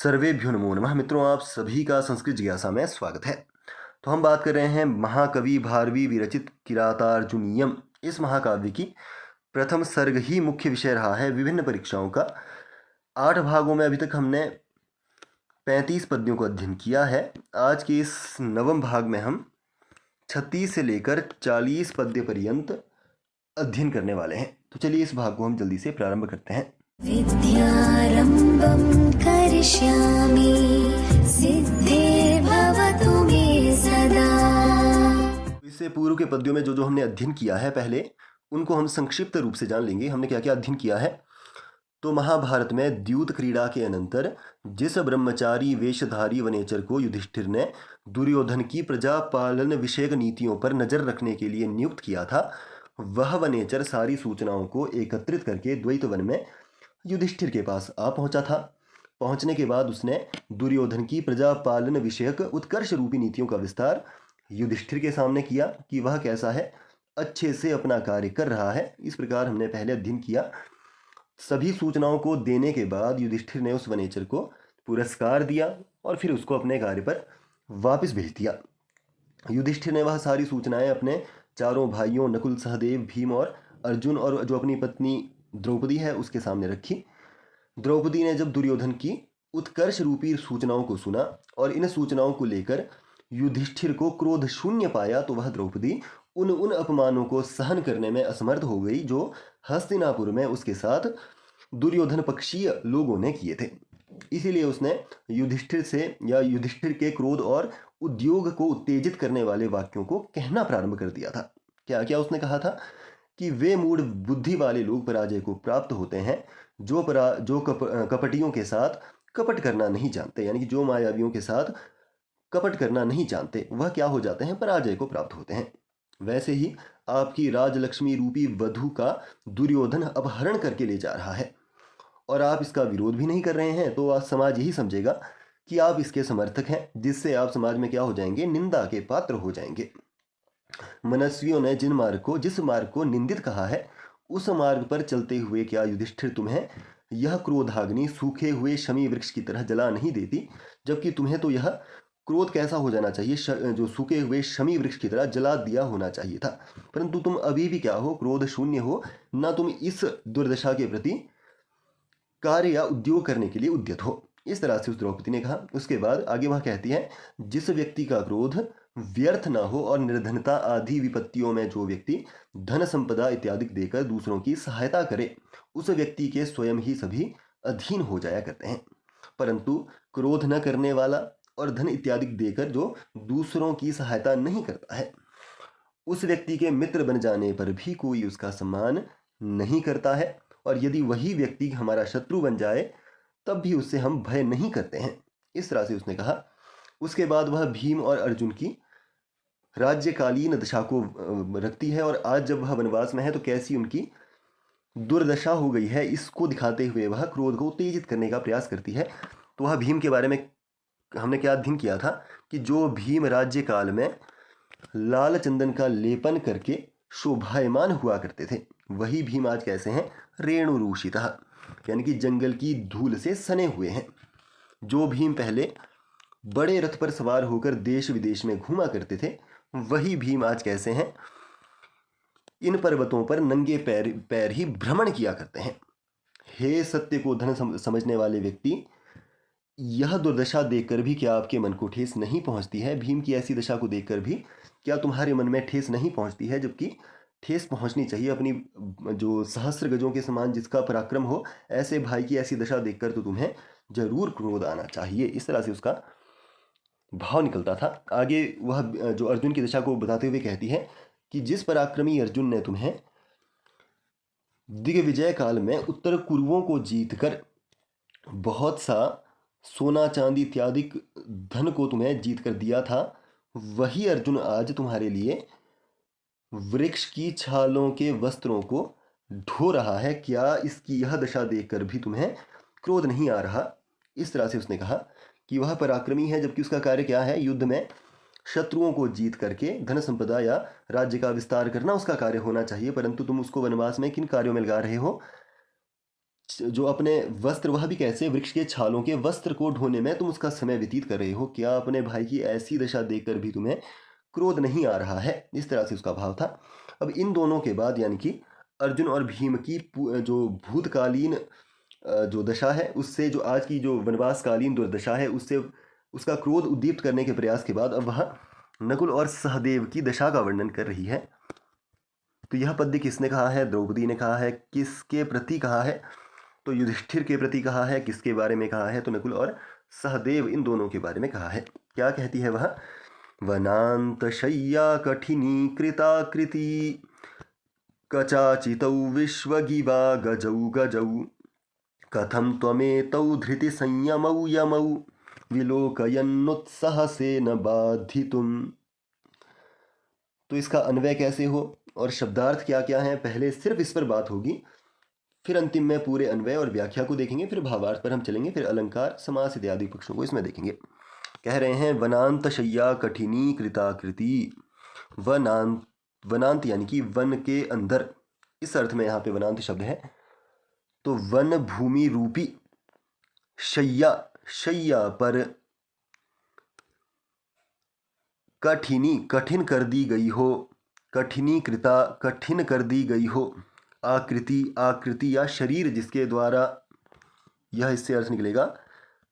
सर्वेभ्यो नमो नमः। मित्रों, आप सभी का संस्कृत जिज्ञासा में स्वागत है। तो हम बात कर रहे हैं महाकवि भारवी विरचित किरातार्जुनीयम इस महाकाव्य की प्रथम सर्ग ही मुख्य विषय रहा है विभिन्न परीक्षाओं का। 8 भागों में अभी तक हमने 35 पद्यों को अध्ययन किया है। आज के इस नवम भाग में हम 36 से लेकर 40 पद्य पर्यंत अध्ययन करने वाले हैं। तो चलिए इस भाग को हम जल्दी से प्रारंभ करते हैं। विद्यारम्भं करिष्यामि सिद्धिर्भवतु मे सदा। इससे पूर्व के पद्यों में जो जो हमने अध्ययन किया है पहले उनको हम संक्षिप्त रूप से जान लेंगे। हमने क्या क्या अध्ययन किया है। तो महाभारत में द्यूत क्रीड़ा के अनंतर जिस ब्रह्मचारी वेशधारी वनेचर को युधिष्ठिर ने दुर्योधन की प्रजा पालन विषयक नीतियों पर नजर रखने के लिए नियुक्त किया था, वह वनेचर सारी सूचनाओं को एकत्रित करके द्वैत वन में युधिष्ठिर के पास आ पहुंचा था। पहुंचने के बाद उसने दुर्योधन की प्रजा पालन विषयक उत्कर्ष रूपी नीतियों का विस्तार युधिष्ठिर के सामने किया कि वह कैसा है, अच्छे से अपना कार्य कर रहा है। इस प्रकार हमने पहले अध्ययन किया। सभी सूचनाओं को देने के बाद युधिष्ठिर ने उस वनेचर को पुरस्कार दिया और फिर उसको अपने कार्य पर वापस भेज दिया। युधिष्ठिर ने वह सारी सूचनाएं अपने चारों भाइयों नकुल, सहदेव, भीम और अर्जुन और जो अपनी पत्नी द्रौपदी है उसके सामने रखी। द्रौपदी ने जब दुर्योधन की उत्कर्ष रूपी सूचनाओं को सुना और इन सूचनाओं को लेकर युधिष्ठिर को क्रोध शून्य पाया तो वह द्रौपदी उन अपमानों को सहन करने में असमर्थ हो गई जो हस्तिनापुर में उसके साथ दुर्योधन पक्षीय लोगों ने किए थे। इसीलिए उसने युधिष्ठिर से या युधिष्ठिर के क्रोध और उद्योग को उत्तेजित करने वाले वाक्यों को कहना प्रारंभ कर दिया था। क्या क्या उसने कहा था कि वे मूढ़ बुद्धि वाले लोग पराजय को प्राप्त होते हैं जो कपटियों के साथ कपट करना नहीं जानते, यानी कि जो मायावियों के साथ कपट करना नहीं जानते वह क्या हो जाते हैं, पराजय को प्राप्त होते हैं। वैसे ही आपकी राजलक्ष्मी रूपी वधु का दुर्योधन अपहरण करके ले जा रहा है और आप इसका विरोध भी नहीं कर रहे हैं, तो आज समाज यही समझेगा कि आप इसके समर्थक हैं, जिससे आप समाज में क्या हो जाएंगे, निंदा के पात्र हो जाएंगे। मनस्वियों ने जिस मार्ग को निंदित कहा है उस मार्ग पर चलते हुए क्या युधिष्ठिर तुम्हें यह क्रोधाग्नि सूखे हुए शमी वृक्ष की तरह जला नहीं देती, जबकि तुम्हें तो यह क्रोध कैसा हो जाना चाहिए, जो सूखे हुए शमी वृक्ष की तरह जला दिया होना चाहिए था। परंतु तुम अभी भी क्या हो, क्रोध शून्य हो, ना तुम इस दुर्दशा के प्रति कार्य या उद्योग करने के लिए उद्यत हो। इस तरह से उस द्रौपदी ने कहा। उसके बाद आगे वह कहती है, जिस व्यक्ति का क्रोध व्यर्थ ना हो और निर्धनता आदि विपत्तियों में जो व्यक्ति धन संपदा इत्यादि देकर दूसरों की सहायता करे उस व्यक्ति के स्वयं ही सभी अधीन हो जाया करते हैं। परंतु क्रोध न करने वाला और धन इत्यादि देकर जो दूसरों की सहायता नहीं करता है उस व्यक्ति के मित्र बन जाने पर भी कोई उसका सम्मान नहीं करता है, और यदि वही व्यक्ति हमारा शत्रु बन जाए तब भी उससे हम भय नहीं करते हैं। इस तरह से उसने कहा। उसके बाद वह भीम और अर्जुन की राज्यकालीन दशा को रखती है और आज जब वह वनवास में है तो कैसी उनकी दुर्दशा हो गई है इसको दिखाते हुए वह क्रोध को उत्तेजित करने का प्रयास करती है। तो वह भीम के बारे में हमने क्या अध्ययन किया था कि जो भीम राज्य काल में लाल चंदन का लेपन करके शोभायमान हुआ करते थे, वही भीम आज कैसे हैं, रेणुरूषितः, यानी कि जंगल की धूल से सने हुए हैं। जो भीम पहले बड़े रथ पर सवार होकर देश विदेश में घूमा करते थे वही भीम आज कैसे हैं, इन पर्वतों पर नंगे पैर ही भ्रमण किया करते हैं। हे सत्य को धन समझने वाले व्यक्ति, यह दुर्दशा देखकर भी क्या आपके मन को ठेस नहीं पहुंचती है? भीम की ऐसी दशा को देखकर भी क्या तुम्हारे मन में ठेस नहीं पहुंचती है? जबकि ठेस पहुंचनी चाहिए। अपनी जो सहस्त्र गजों के समान जिसका पराक्रम हो, ऐसे भाई की ऐसी दशा देखकर तो तुम्हें जरूर क्रोध आना चाहिए। इस तरह से उसका भाव निकलता था। आगे वह जो अर्जुन की दशा को बताते हुए कहती है कि जिस पराक्रमी अर्जुन ने तुम्हें दिग्विजय काल में उत्तर कुरुओं को जीतकर बहुत सा सोना चांदी इत्यादि धन को तुम्हें जीत कर दिया था, वही अर्जुन आज तुम्हारे लिए वृक्ष की छालों के वस्त्रों को ढो रहा है। क्या इसकी यह दशा देखकर भी तुम्हें क्रोध नहीं आ रहा? इस तरह से उसने कहा कि वह पराक्रमी है, जबकि उसका कार्य क्या है, युद्ध में शत्रुओं को जीत करके धन संपदा या राज्य का विस्तार करना उसका कार्य होना चाहिए। परंतु तुम उसको वनवास में किन कार्यों में लगा रहे हो? जो अपने वस्त्र, वह भी कैसे, वृक्ष के छालों के वस्त्र को ढोने में तुम उसका समय व्यतीत कर रहे हो, क्या अपने भाई की ऐसी दशा देखकर भी तुम्हें क्रोध नहीं आ रहा है? इस तरह से उसका भाव था। अब इन दोनों के बाद यानी कि अर्जुन और भीम की जो भूतकालीन जो दशा है, उससे जो आज की जो वनवासकालीन दुर्दशा है, उससे उसका क्रोध उद्दीप्त करने के प्रयास के बाद अब वह नकुल और सहदेव की दशा का वर्णन कर रही है। तो यह पद्य किसने कहा है? द्रौपदी ने कहा है। किसके प्रति कहा है? तो युधिष्ठिर के प्रति कहा है। किसके बारे में कहा है? तो नकुल और सहदेव, इन दोनों के बारे में कहा है। क्या कहती है वह? वनांत शय्या कठिनी कृताकृति कचाचितौ विश्वगिवा गजौ गजौ कथम त्वमेतौ धृति संयमौ यमौ विलोकयन्नुत्साहसेन बाधितुम। तो इसका अन्वय कैसे हो और शब्दार्थ क्या क्या है, पहले सिर्फ इस पर बात होगी, फिर अंतिम में पूरे अन्वय और व्याख्या को देखेंगे, फिर भावार्थ पर हम चलेंगे, फिर अलंकार, समास इत्यादि पक्षों को इसमें देखेंगे। कह रहे हैं वनांत शय्या कठिनी कृताकृति। वनांत यानी कि वन के अंदर, इस अर्थ में यहाँ पे वनांत शब्द है। तो वन भूमि रूपी शय्या, शय्या पर कठिनी, कठिन कर दी गई हो, कठिनी कृता, कठिन कर दी गई हो, आकृति, आकृति या शरीर जिसके द्वारा, यह इससे अर्थ निकलेगा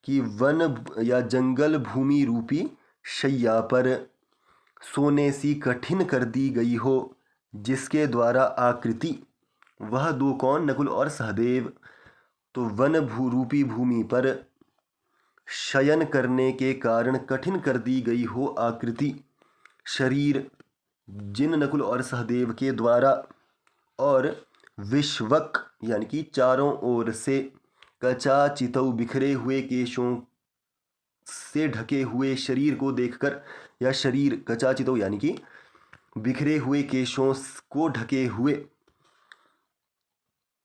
कि वन या जंगल भूमि रूपी शय्या पर सोने सी कठिन कर दी गई हो, जिसके द्वारा आकृति, वह दो कौन? नकुल और सहदेव। तो वन रूपी भूमि पर शयन करने के कारण कठिन कर दी गई हो आकृति, शरीर, जिन नकुल और सहदेव के द्वारा, और विश्वक यानी कि चारों ओर से, कचाचितौ बिखरे हुए केशों से ढके हुए शरीर को देखकर, या शरीर कचाचितौ यानी कि बिखरे हुए केशों को ढके हुए,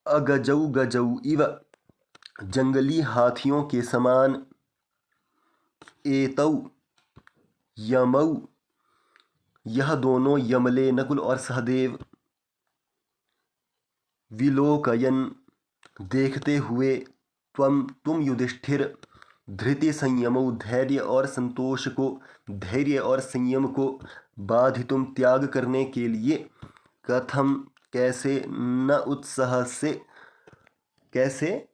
अगजौ गजौ इव जंगली हाथियों के समान, एतौ यमौ यह दोनों यमले नकुल और सहदेव, विलोकयन देखते हुए, तुम युधिष्ठिर, धृति संयमो धैर्य और संतोष को, धैर्य और संयम को, बाधितुम त्याग करने के लिए, कथम कैसे, न उत्साह से कैसे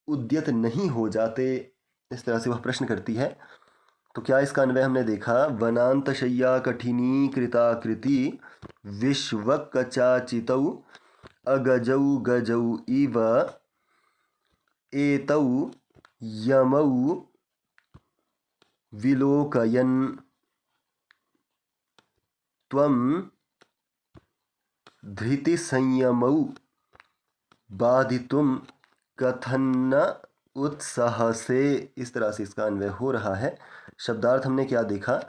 उद्यत नहीं हो जाते, इस तरह से वह प्रश्न करती है। तो क्या इसका अन्वय हमने देखा? वनांत शय्या कठिनी कृताकृति विश्वक कचाचितौ अगजौ गजौ इव एतौ यमौ विलोकयन् त्वं धृति संयमौ बाधितुम कथन्न उत्साह से, इस तरह से इसका अन्वय हो रहा है। शब्दार्थ हमने क्या देखा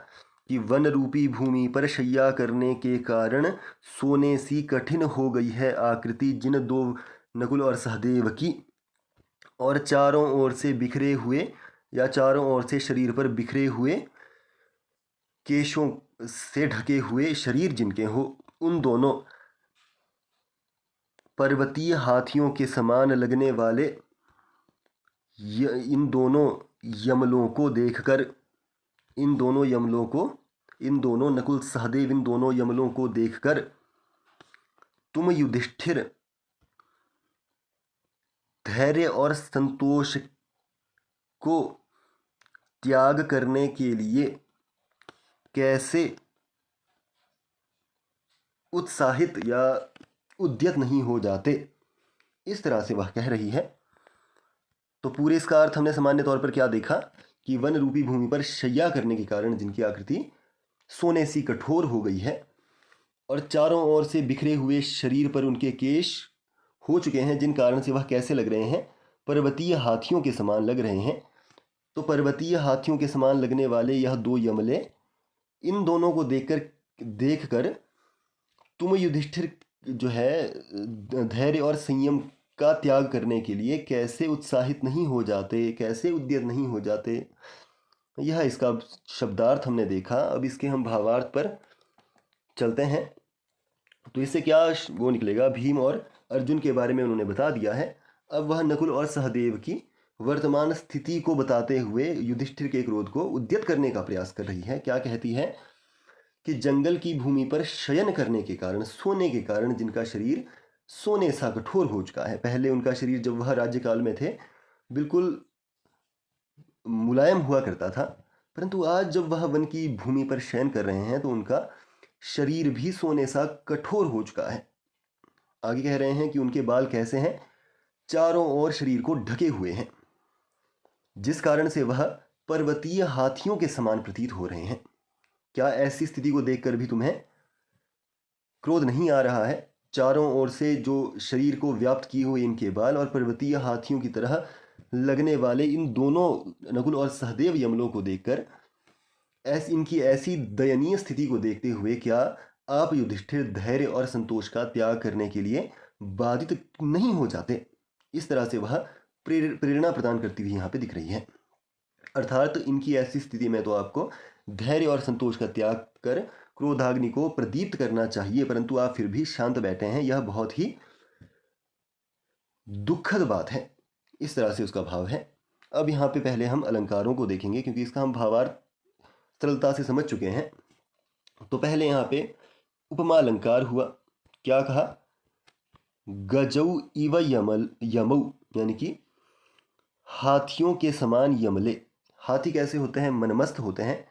कि वन रूपी भूमि पर शय्या करने के कारण सोने सी कठिन हो गई है आकृति जिन दो नकुल और सहदेव की, और चारों ओर से बिखरे हुए या चारों ओर से शरीर पर बिखरे हुए केशों से ढके हुए शरीर जिनके हो, उन दोनों पर्वतीय हाथियों के समान लगने वाले इन दोनों यमलों को देखकर, इन दोनों यमलों को, इन दोनों नकुल सहदेव, इन दोनों यमलों को देखकर तुम युधिष्ठिर धैर्य और संतोष को त्याग करने के लिए कैसे उत्साहित या उद्यत नहीं हो जाते, इस तरह से वह कह रही है। तो पूरे इसका अर्थ हमने सामान्य तौर पर क्या देखा कि वन रूपी भूमि पर शय्या करने के कारण जिनकी आकृति सोने सी कठोर हो गई है और चारों ओर से बिखरे हुए शरीर पर उनके केश हो चुके हैं, जिन कारण से वह कैसे लग रहे हैं? पर्वतीय हाथियों के समान लग रहे हैं। तो पर्वतीय हाथियों के समान लगने वाले यह दो यमले, इन दोनों को देखकर तुम युधिष्ठिर जो है धैर्य और संयम का त्याग करने के लिए कैसे उत्साहित नहीं हो जाते, कैसे उद्यत नहीं हो जाते, यह इसका शब्दार्थ हमने देखा। अब इसके हम भावार्थ पर चलते हैं। तो इससे क्या वो निकलेगा? भीम और अर्जुन के बारे में उन्होंने बता दिया है। अब वह नकुल और सहदेव की वर्तमान स्थिति को बताते हुए युधिष्ठिर के क्रोध को उद्यत करने का प्रयास कर रही है। क्या कहती है कि जंगल की भूमि पर शयन करने के कारण, सोने के कारण जिनका शरीर सोने सा कठोर हो चुका है। पहले उनका शरीर जब वह राज्यकाल में थे बिल्कुल मुलायम हुआ करता था, परंतु आज जब वह वन की भूमि पर शयन कर रहे हैं तो उनका शरीर भी सोने सा कठोर हो चुका है। आगे कह रहे हैं कि उनके बाल कैसे हैं, चारों ओर शरीर को ढके हुए हैं, जिस कारण से वह पर्वतीय हाथियों के समान प्रतीत हो रहे हैं। क्या ऐसी स्थिति को देखकर भी तुम्हें क्रोध नहीं आ रहा है? चारों ओर से जो शरीर को व्याप्त किए हुए इनके बाल और पर्वतीय हाथियों की तरह लगने वाले इन दोनों नकुल और सहदेव यमलों को देखकर, इनकी ऐसी दयनीय स्थिति को देखते हुए क्या आप युधिष्ठिर धैर्य और संतोष का त्याग करने के लिए बाधित नहीं हो जाते? इस तरह से वह प्रेरणा प्रदान करती हुई यहाँ पे दिख रही है। अर्थात इनकी ऐसी स्थिति में तो आपको धैर्य और संतोष का त्याग कर क्रोधाग्नि को प्रदीप्त करना चाहिए, परंतु आप फिर भी शांत बैठे हैं। यह बहुत ही दुखद बात है। इस तरह से उसका भाव है। अब यहाँ पे पहले हम अलंकारों को देखेंगे, क्योंकि इसका हम भावार्थ सरलता से समझ चुके हैं। तो पहले यहाँ पे उपमा अलंकार हुआ। क्या कहा? गजौ इव यमौ, यानी कि हाथियों के समान यमले। हाथी कैसे होते हैं? मनमस्त होते हैं,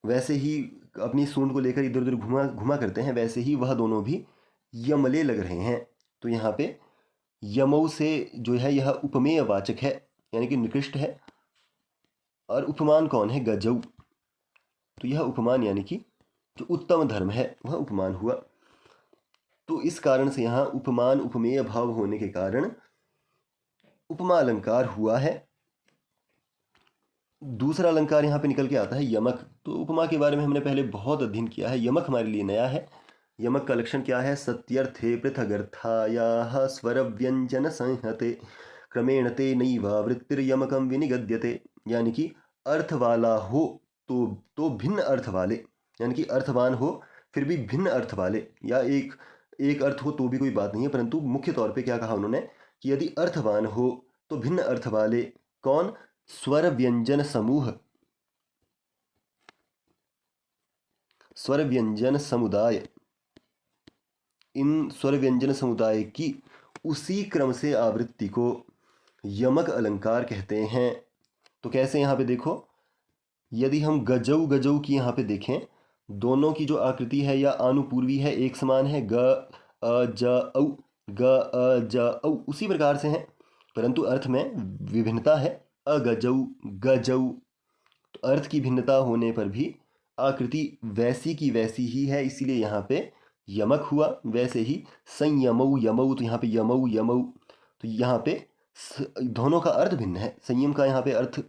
वैसे ही अपनी सूंड को लेकर इधर उधर घुमा करते हैं, वैसे ही वह दोनों भी यमले लग रहे हैं। तो यहाँ पे यमौ से जो है यह उपमेय वाचक है, यानी कि निकृष्ट है। और उपमान कौन है? गजौ। तो यह उपमान यानी कि जो उत्तम धर्म है वह उपमान हुआ। तो इस कारण से यहाँ उपमान उपमेय भाव होने के कारण उपमा अलंकार हुआ है। दूसरा अलंकार यहाँ पे निकल के आता है यमक। तो उपमा के बारे में हमने पहले बहुत अध्ययन किया है, यमक हमारे लिए नया है। यमक का लक्षण क्या है? सत्यर्थे पृथगर्थायाः स्वर व्यंजन संहते क्रमेण ते नैवावृत्तिर्यमकं विनिगद्यते। यानी कि अर्थ वाला हो तो भिन्न अर्थ वाले, यानी कि अर्थवान हो फिर भी भिन्न अर्थ वाले, या एक अर्थ हो तो भी कोई बात नहीं है, परंतु मुख्य तौर पे क्या कहा उन्होंने कि यदि अर्थवान हो तो भिन्न अर्थ वाले। कौन? स्वर व्यंजन समूह, स्वर व्यंजन समुदाय। इन स्वर व्यंजन समुदाय की उसी क्रम से आवृत्ति को यमक अलंकार कहते हैं। तो कैसे? यहाँ पे देखो, यदि हम गजौ गजौ की यहाँ पे देखें, दोनों की जो आकृति है या आनुपूर्वी है, एक समान है, ग अ ज औ, ग अ ज औ उसी प्रकार से हैं, परंतु अर्थ में विभिन्नता है। अगजौ गजौ, तो अर्थ की भिन्नता होने पर भी आकृति वैसी की वैसी ही है, इसीलिए यहाँ पे यमक हुआ। वैसे ही संयमौ यमौ, तो यहाँ पे यमौ यमौ, तो यहाँ पे दोनों का अर्थ भिन्न है। संयम का यहाँ पे अर्थ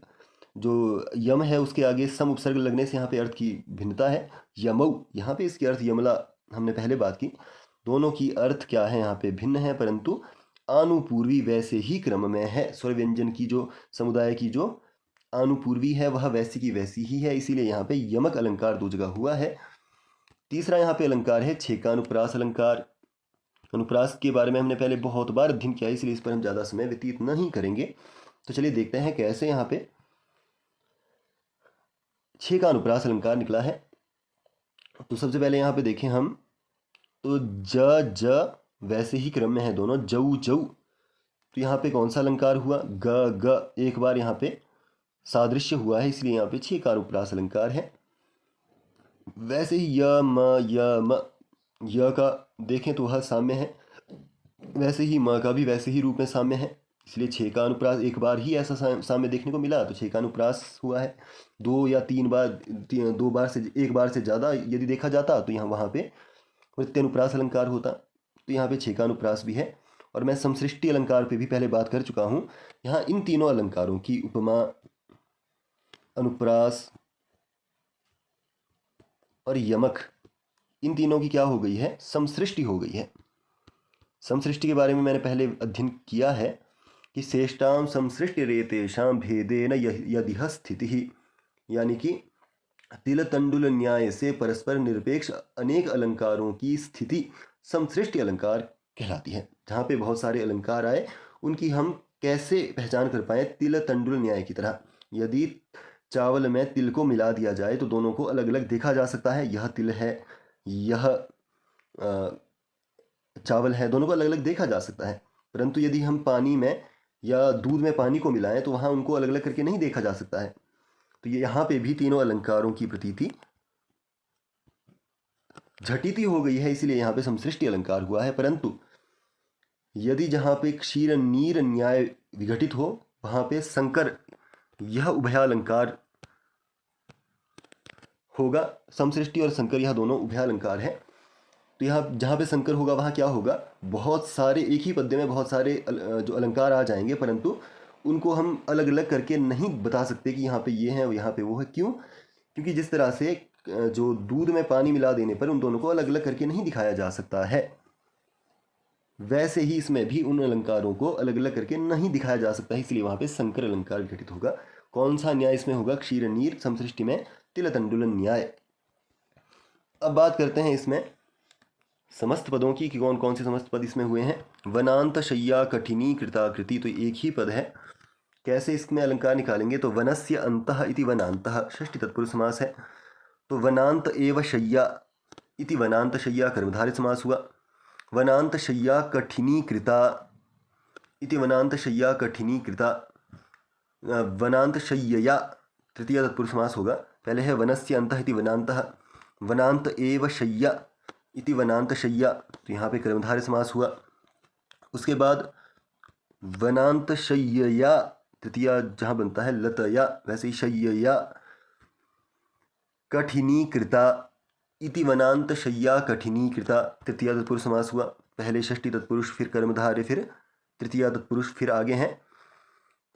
जो यम है उसके आगे सम उपसर्ग लगने से यहाँ पे अर्थ की भिन्नता है। यमौ, यहाँ पे इसके अर्थ यमला, हमने पहले बात की। दोनों की अर्थ क्या है? यहाँ पे भिन्न है, परंतु आनुपूर्वी वैसे ही क्रम में है। स्वर व्यंजन की जो समुदाय की जो आनुपूर्वी है वह वैसी की वैसी ही है, इसीलिए यहाँ पे यमक अलंकार दो जगह हुआ है। तीसरा यहाँ पे अलंकार है छेकानुप्रास अलंकार। अनुप्रास के बारे में हमने पहले बहुत बार अध्ययन किया, इसलिए इस पर हम ज़्यादा समय व्यतीत नहीं करेंगे। तो चलिए देखते हैं कैसे यहाँ पे छेकानुप्रास अलंकार निकला है। तो सबसे पहले यहाँ पे देखें हम, तो ज वैसे ही क्रम में है दोनों, जऊ जऊ। तो यहाँ पे कौन सा अलंकार हुआ? ग ग, एक बार यहाँ पे सादृश्य हुआ है, इसलिए यहाँ पे छेकानुप्रास अलंकार है। वैसे ही य म, य का देखें तो वह साम्य है, वैसे ही म का भी वैसे ही रूप में साम्य है, इसलिए छेकानुप्रास एक बार ही ऐसा साम्य देखने को मिला तो छेकानुप्रास हुआ है। दो या तीन बार, दो बार से, एक बार से ज़्यादा यदि देखा जाता तो यहाँ वहाँ पे प्रत्यनुप्रास अलंकार होता। तो यहाँ पे छेकानुप्रास भी है। और मैं समसृष्टि अलंकार पे भी पहले बात कर चुका हूँ। यहाँ इन तीनों अलंकारों की, उपमा, अनुप्रास और यमक, इन तीनों की क्या हो गई है? समसृष्टि हो गई है। समसृष्टि के बारे में मैंने पहले अध्ययन किया है कि श्रेष्ठाम समसृष्टि रेतेषाम भेदेन यदिह स्थिति, यानी कि तिल तंडुल न्याय से परस्पर निरपेक्ष अनेक अलंकारों की स्थिति समसृष्टि अलंकार कहलाती है। जहाँ पे बहुत सारे अलंकार आए उनकी हम कैसे पहचान कर पाएँ तिल तंडुल न्याय की तरह। यदि चावल में तिल को मिला दिया जाए तो दोनों को अलग अलग देखा जा सकता है, यह तिल है, यह चावल है, दोनों को अलग अलग देखा जा सकता है। परंतु यदि हम पानी में या दूध में पानी को मिलाएं तो वहाँ उनको अलग अलग करके नहीं देखा जा सकता है। तो ये यहाँ पे भी तीनों अलंकारों की प्रतीति झटिति हो गई है, इसीलिए यहाँ पे समसृष्टि अलंकार हुआ है। परंतु यदि जहाँ पे क्षीर नीर न्याय विघटित हो वहाँ पे संकर यह उभयालंकार होगा। समसृष्टि और संकर यह दोनों उभयालंकार है। तो यहाँ जहाँ पे संकर होगा वहाँ क्या होगा, बहुत सारे एक ही पद्य में बहुत सारे जो अलंकार आ जाएंगे, परंतु उनको हम अलग अलग करके नहीं बता सकते कि यहाँ पे ये है और यहाँ पे वो है। क्यों? क्योंकि जिस तरह से जो दूध में पानी मिला देने पर उन दोनों को अलग अलग करके नहीं दिखाया जा सकता है, वैसे ही इसमें भी उन अलंकारों को अलग अलग करके नहीं दिखाया जा सकता है, इसलिए वहाँ पे संकर अलंकार विघटित होगा। कौन सा न्याय इसमें होगा? क्षीर नीर, समसृष्टि में तिल तंडुल न्याय। अब बात करते हैं इसमें समस्त पदों की कि कौन कौन से समस्त पद इसमें हुए हैं। वनांत शय्या कठिनी कृताकृति, तो एक ही पद है, कैसे इसमें अलंकार निकालेंगे? तो वनस्य अंतः इति वनांतः, षष्ठी तत्पुरुष समास है। तो वनांत एव शय्या इति वनांत शय्या कर्मधारय समास हुआ। वनांत शय्या कठिनी कृता इति वनांत शय्या कठिनी कृता। वनांत शय्यया तृतीय तत्पुरुष समास होगा। पहले है वनस्य अंतः इति वनांतः, वनांत एव शय्या इति वनांत शय्या, तो यहाँ पे कर्मधारय समास हुआ। उसके बाद वनांत शय्यया तृतीया जहाँ बनता है लतया, वैसे ही शय्यया कठिनी कृता इति वनांत शय्या कठिनी कृता, तृतीया तत्पुरुष समास हुआ। पहले षष्ठी तत्पुरुष, फिर कर्मधारय, फिर तृतीया तत्पुरुष, फिर आगे हैं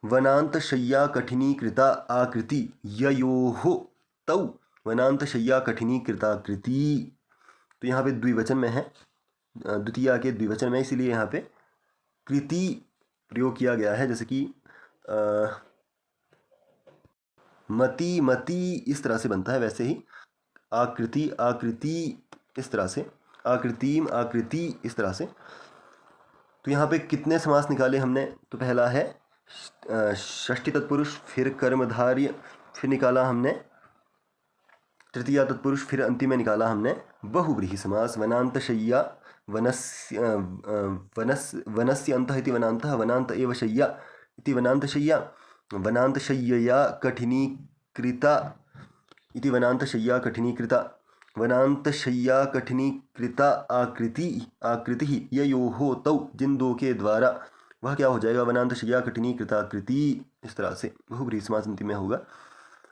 वनांत शय्या कठिनी कृता आकृति ययोः तौ वनांत शय्या कठिनी कृताकृति। तो यहाँ पे द्विवचन में है, द्वितीया के द्विवचन में, इसीलिए यहाँ पे कृति प्रयोग किया गया है। जैसे कि मति मति इस तरह से बनता है, वैसे ही आकृति आकृति इस तरह से, आकृतिम आकृति इस तरह से। तो यहाँ पे कितने समास निकाले हमने? तो पहला है षष्ठी तत्पुरुष, फिर कर्मधार्य, फिर निकाला हमने तृतीया तत्पुरुष, फिर अंतिम में निकाला हमने बहुव्रीहि समास। वनांत शय्या वनस्य अंतः इति वनांतः, वनांत एव शय्या इति वनांत शय्या, वनांत शय्यया कठिनी कृता इति वनांत शय्या कठिनी कृता, वनांत शय्या कठिनी कृता आकृति ययोः तौ, जिन दो के द्वारा, वह क्या हो जाएगा? वनांत शय्या कठिनी कृताकृति। इस तरह से बहुव्रीहि समास अंतिम में होगा।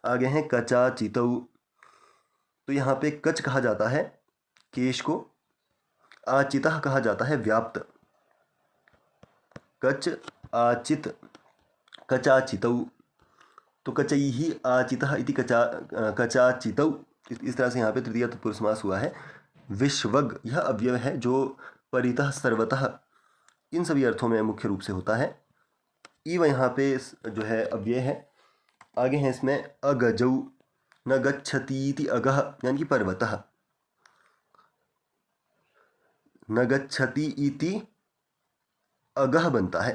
आगे हैं कचाचितौ, तो यहाँ पे कच कहा जाता है केश को, आचितः कहा जाता है व्याप्त। कच आचित कचाचितौ, तो कचैहि आचितः इति कचाचितौ, इस तरह से यहाँ पे तृतीय तत्पुरुष समास हुआ है। विश्वग यह अव्यय है जो परितः सर्वतः इन सभी अर्थों में मुख्य रूप से होता है। इव यहाँ पे जो है अव्यय है। आगे हैं इसमें अगजौ, न गच्छतीति अगः, यानी कि पर्वतः, न गच्छति इति अगः बनता है।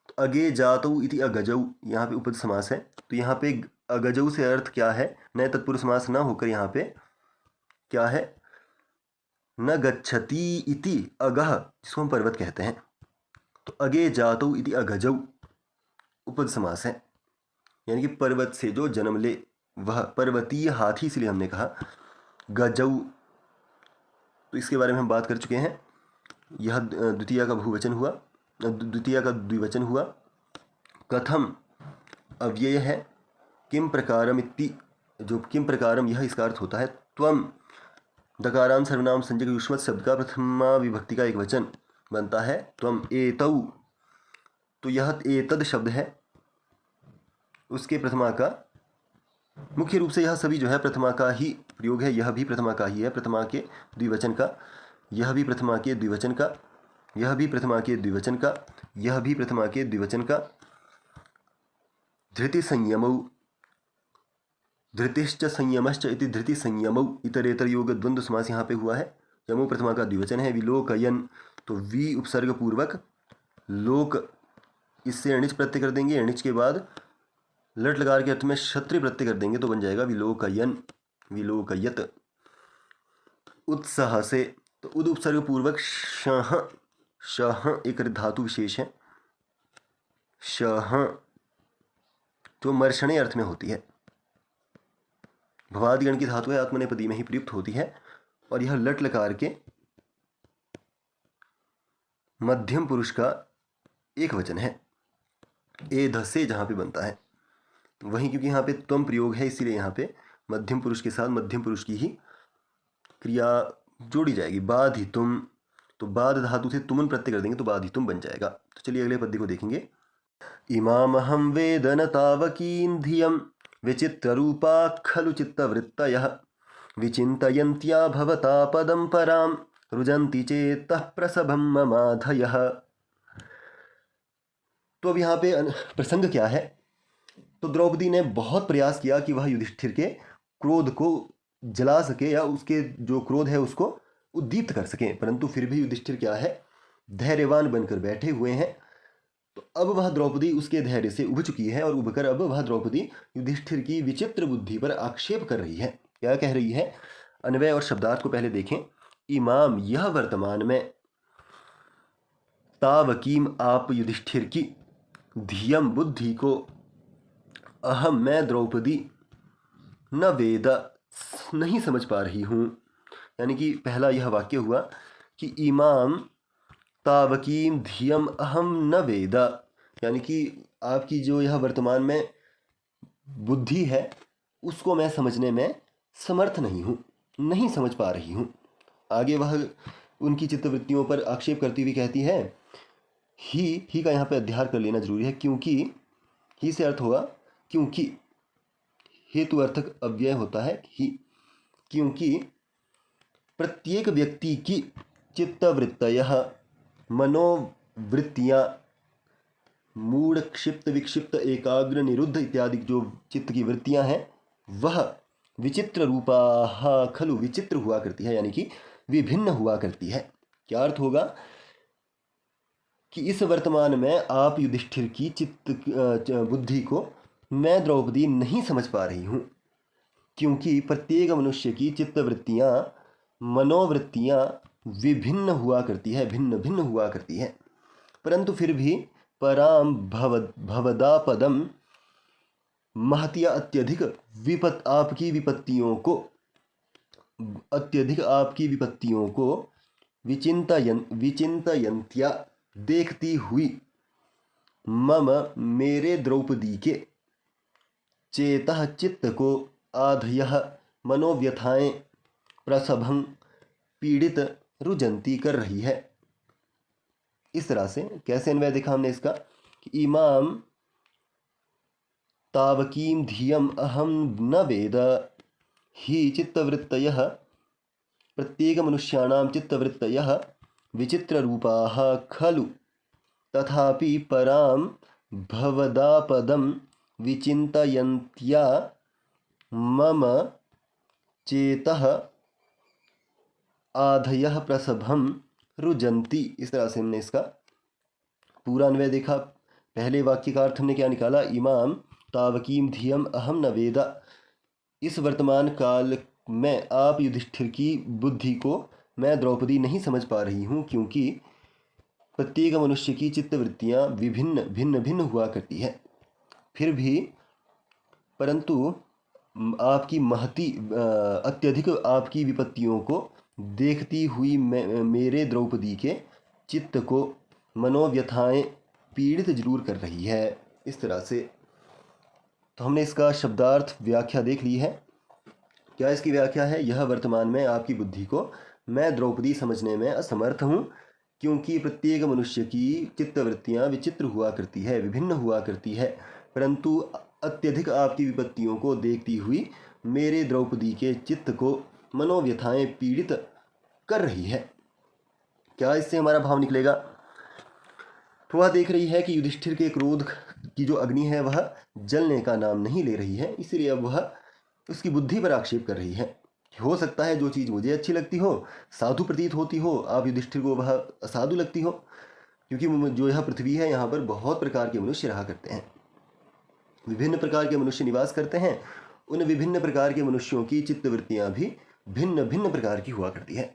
तो अगे जातौ इति अगजौ, यहाँ पे उपद समास है। तो यहाँ पे अगजौ से अर्थ क्या है? नए तत्पुरुष समास न होकर यहाँ पे क्या है? न गच्छति इति अगः, जिसको हम पर्वत कहते हैं। तो अगे जातौ इति अगजौ उपद समास है, यानी कि पर्वत से जो जन्म ले वह, पर्वतीय हाथी, इसलिए हमने कहा गजौ। तो इसके बारे में हम बात कर चुके हैं। यह द्वितीया का बहुवचन हुआ, द्वितीया का द्विवचन हुआ। कथम अव्यय है। किम प्रकारम इति, जो किम प्रकारम यह इसका अर्थ होता है त्वम, दकारांत सर्वनाम संज्ञक युष्मत् शब्द का प्रथमा विभक्ति का एक वचन बनता है त्वम। एतौ, तो यह एतद शब्द है, उसके प्रथमा का, मुख्य रूप से यह सभी जो है प्रथमा का ही प्रयोग है। यह भी प्रथमा का ही है, प्रथमा के द्विवचन का, यह भी प्रथमा के द्विवचन का, यह भी प्रथमा के द्विवचन का, यह भी प्रथमा के द्विवचन का। धृति संयमौ, धृतिश्च संयमश्च इति धृति संयमौ, इतरेतर योग द्वंद्व समास यहाँ पे हुआ है। यमो प्रथमा का द्विवचन है। विलोकयन, तो वी उपसर्ग पूर्वक लोक इससे अणिच प्रत्यय कर देंगे, अणिच के बाद लट लगा के अर्थ में क्षत्रिय प्रत्यय कर देंगे तो बन जाएगा विलोकयन, विलोकयत। उत्साह से, तो उद उपसर्ग पूर्वक शह, शह एक धातु विशेष है, शह जो मर्षणे अर्थ में होती है, भवादिगण की धातु है, आत्मनेपदी में ही प्रयुक्त होती है, और यह लट लकार के मध्यम पुरुष का एक वचन है, एध से जहाँ पे बनता है वहीं, क्योंकि यहाँ पे त्वम प्रयोग है इसीलिए यहाँ पे मध्यम पुरुष के साथ मध्यम पुरुष की ही क्रिया जोड़ी जाएगी। बाधितुम, तो बाद धातु से तुमन प्रत्यय कर देंगे तो बाधितुम बन जाएगा। तो चलिए अगले पद्य को देखेंगे। इमामहं वेद न तावकीं धियं विचित्ररूपा खलु चित्तवृत्तयः विचिन्तयन्त्या भवता पदं परां रुजन्ति चेतः प्रसभं ममाधयः। तो अब यहाँ पे प्रसंग क्या है, तो द्रौपदी ने बहुत प्रयास किया कि वह युधिष्ठिर के क्रोध को जला सके या उसके जो क्रोध है उसको उद्दीप्त कर सके, परंतु फिर भी युधिष्ठिर क्या है, धैर्यवान बनकर बैठे हुए हैं। तो अब वह द्रौपदी उसके धैर्य से उब चुकी है और उबकर अब वह द्रौपदी युधिष्ठिर की विचित्र बुद्धि पर आक्षेप कर रही है। क्या कह रही है, अन्वय और शब्दार्थ को पहले देखें। इमाम यह वर्तमान में, तावकीम आप युधिष्ठिर की, धियम बुद्धि को, अहम मैं द्रौपदी, न वेद नहीं समझ पा रही हूँ। यानी कि पहला यह वाक्य हुआ कि इमाम तावकीम धियम अहम न वेद, यानी कि आपकी जो यह वर्तमान में बुद्धि है उसको मैं समझने में समर्थ नहीं हूँ, नहीं समझ पा रही हूँ। आगे वह उनकी चित्तवृत्तियों पर आक्षेप करती हुई कहती है, ही का यहाँ पे अध्यार कर लेना जरूरी है, क्योंकि ही से अर्थ होगा क्योंकि, हेतु अर्थक अव्यय होता है ही, क्योंकि प्रत्येक व्यक्ति की चित्तवृत्तयः मनोवृत्तियाँ, मूढ़ क्षिप्त विक्षिप्त एकाग्र निरुद्ध इत्यादि जो चित्त की वृत्तियाँ हैं वह विचित्र रूपा खलु विचित्र हुआ करती है, यानी कि विभिन्न हुआ करती है। क्या अर्थ होगा कि इस वर्तमान में आप युधिष्ठिर की चित्त बुद्धि को मैं द्रौपदी नहीं समझ पा रही हूँ, क्योंकि प्रत्येक मनुष्य की चित्तवृत्तियाँ मनोवृत्तियाँ विभिन्न हुआ करती है, भिन्न भिन्न हुआ करती है, परंतु फिर भी पराम भवदा पदम महतिया अत्यधिक आपकी विपत्तियों को विचिंतयंत्या देखती हुई मम मेरे द्रौपदी के चेतः चित्त को आधयः मनोव्यथाएं प्रसभं पीड़ित रुजंती कर रही है। इस तरह से कैसे अन्वय देखा हमने इसका कि इमाम तावकीम धियम अहम न वेद ही चित्तवृत्तयः प्रत्येक मनुष्याणां चित्तवृत्तयः विचित्ररूपाः खलु तथापि परां भवदापदं विचिन्तयन्त्या मम चेतः आधयः प्रसभं रुजंती। इस तरह से हमने इसका पूरा अन्वय देखा। पहले वाक्य का अर्थ हमने क्या निकाला, इमाम तावकीम धियम अहम न वेद, इस वर्तमान काल में आप युधिष्ठिर की बुद्धि को मैं द्रौपदी नहीं समझ पा रही हूँ, क्योंकि प्रत्येक मनुष्य की चित्तवृत्तियाँ भिन्न भिन्न हुआ करती है। फिर भी परंतु आपकी महती अत्यधिक आपकी विपत्तियों को देखती हुई मेरे द्रौपदी के चित्त को मनोव्यथाएं पीड़ित जरूर कर रही है। इस तरह से तो हमने इसका शब्दार्थ व्याख्या देख ली है। क्या इसकी व्याख्या है, यह वर्तमान में आपकी बुद्धि को मैं द्रौपदी समझने में असमर्थ हूँ, क्योंकि प्रत्येक मनुष्य की चित्तवृत्तियाँ विचित्र हुआ करती है, विभिन्न हुआ करती है, परंतु अत्यधिक आपकी विपत्तियों को देखती हुई मेरे द्रौपदी के चित्त को मनोव्यथाएं पीड़ित कर रही है। क्या इससे हमारा भाव निकलेगा, तो वह देख रही है कि युधिष्ठिर के क्रोध की जो अग्नि है वह जलने का नाम नहीं ले रही है, इसलिए अब वह उसकी बुद्धि पर आक्षेप कर रही है। हो सकता है जो चीज़ मुझे अच्छी लगती हो, साधु प्रतीत होती हो, आप युधिष्ठिर को वह असाधु लगती हो, क्योंकि जो यह पृथ्वी है यहाँ पर बहुत प्रकार के मनुष्य रहा करते हैं, विभिन्न प्रकार के मनुष्य निवास करते हैं। उन विभिन्न प्रकार के मनुष्यों की चित्तवृत्तियाँ भी भिन्न भिन्न प्रकार की हुआ करती है।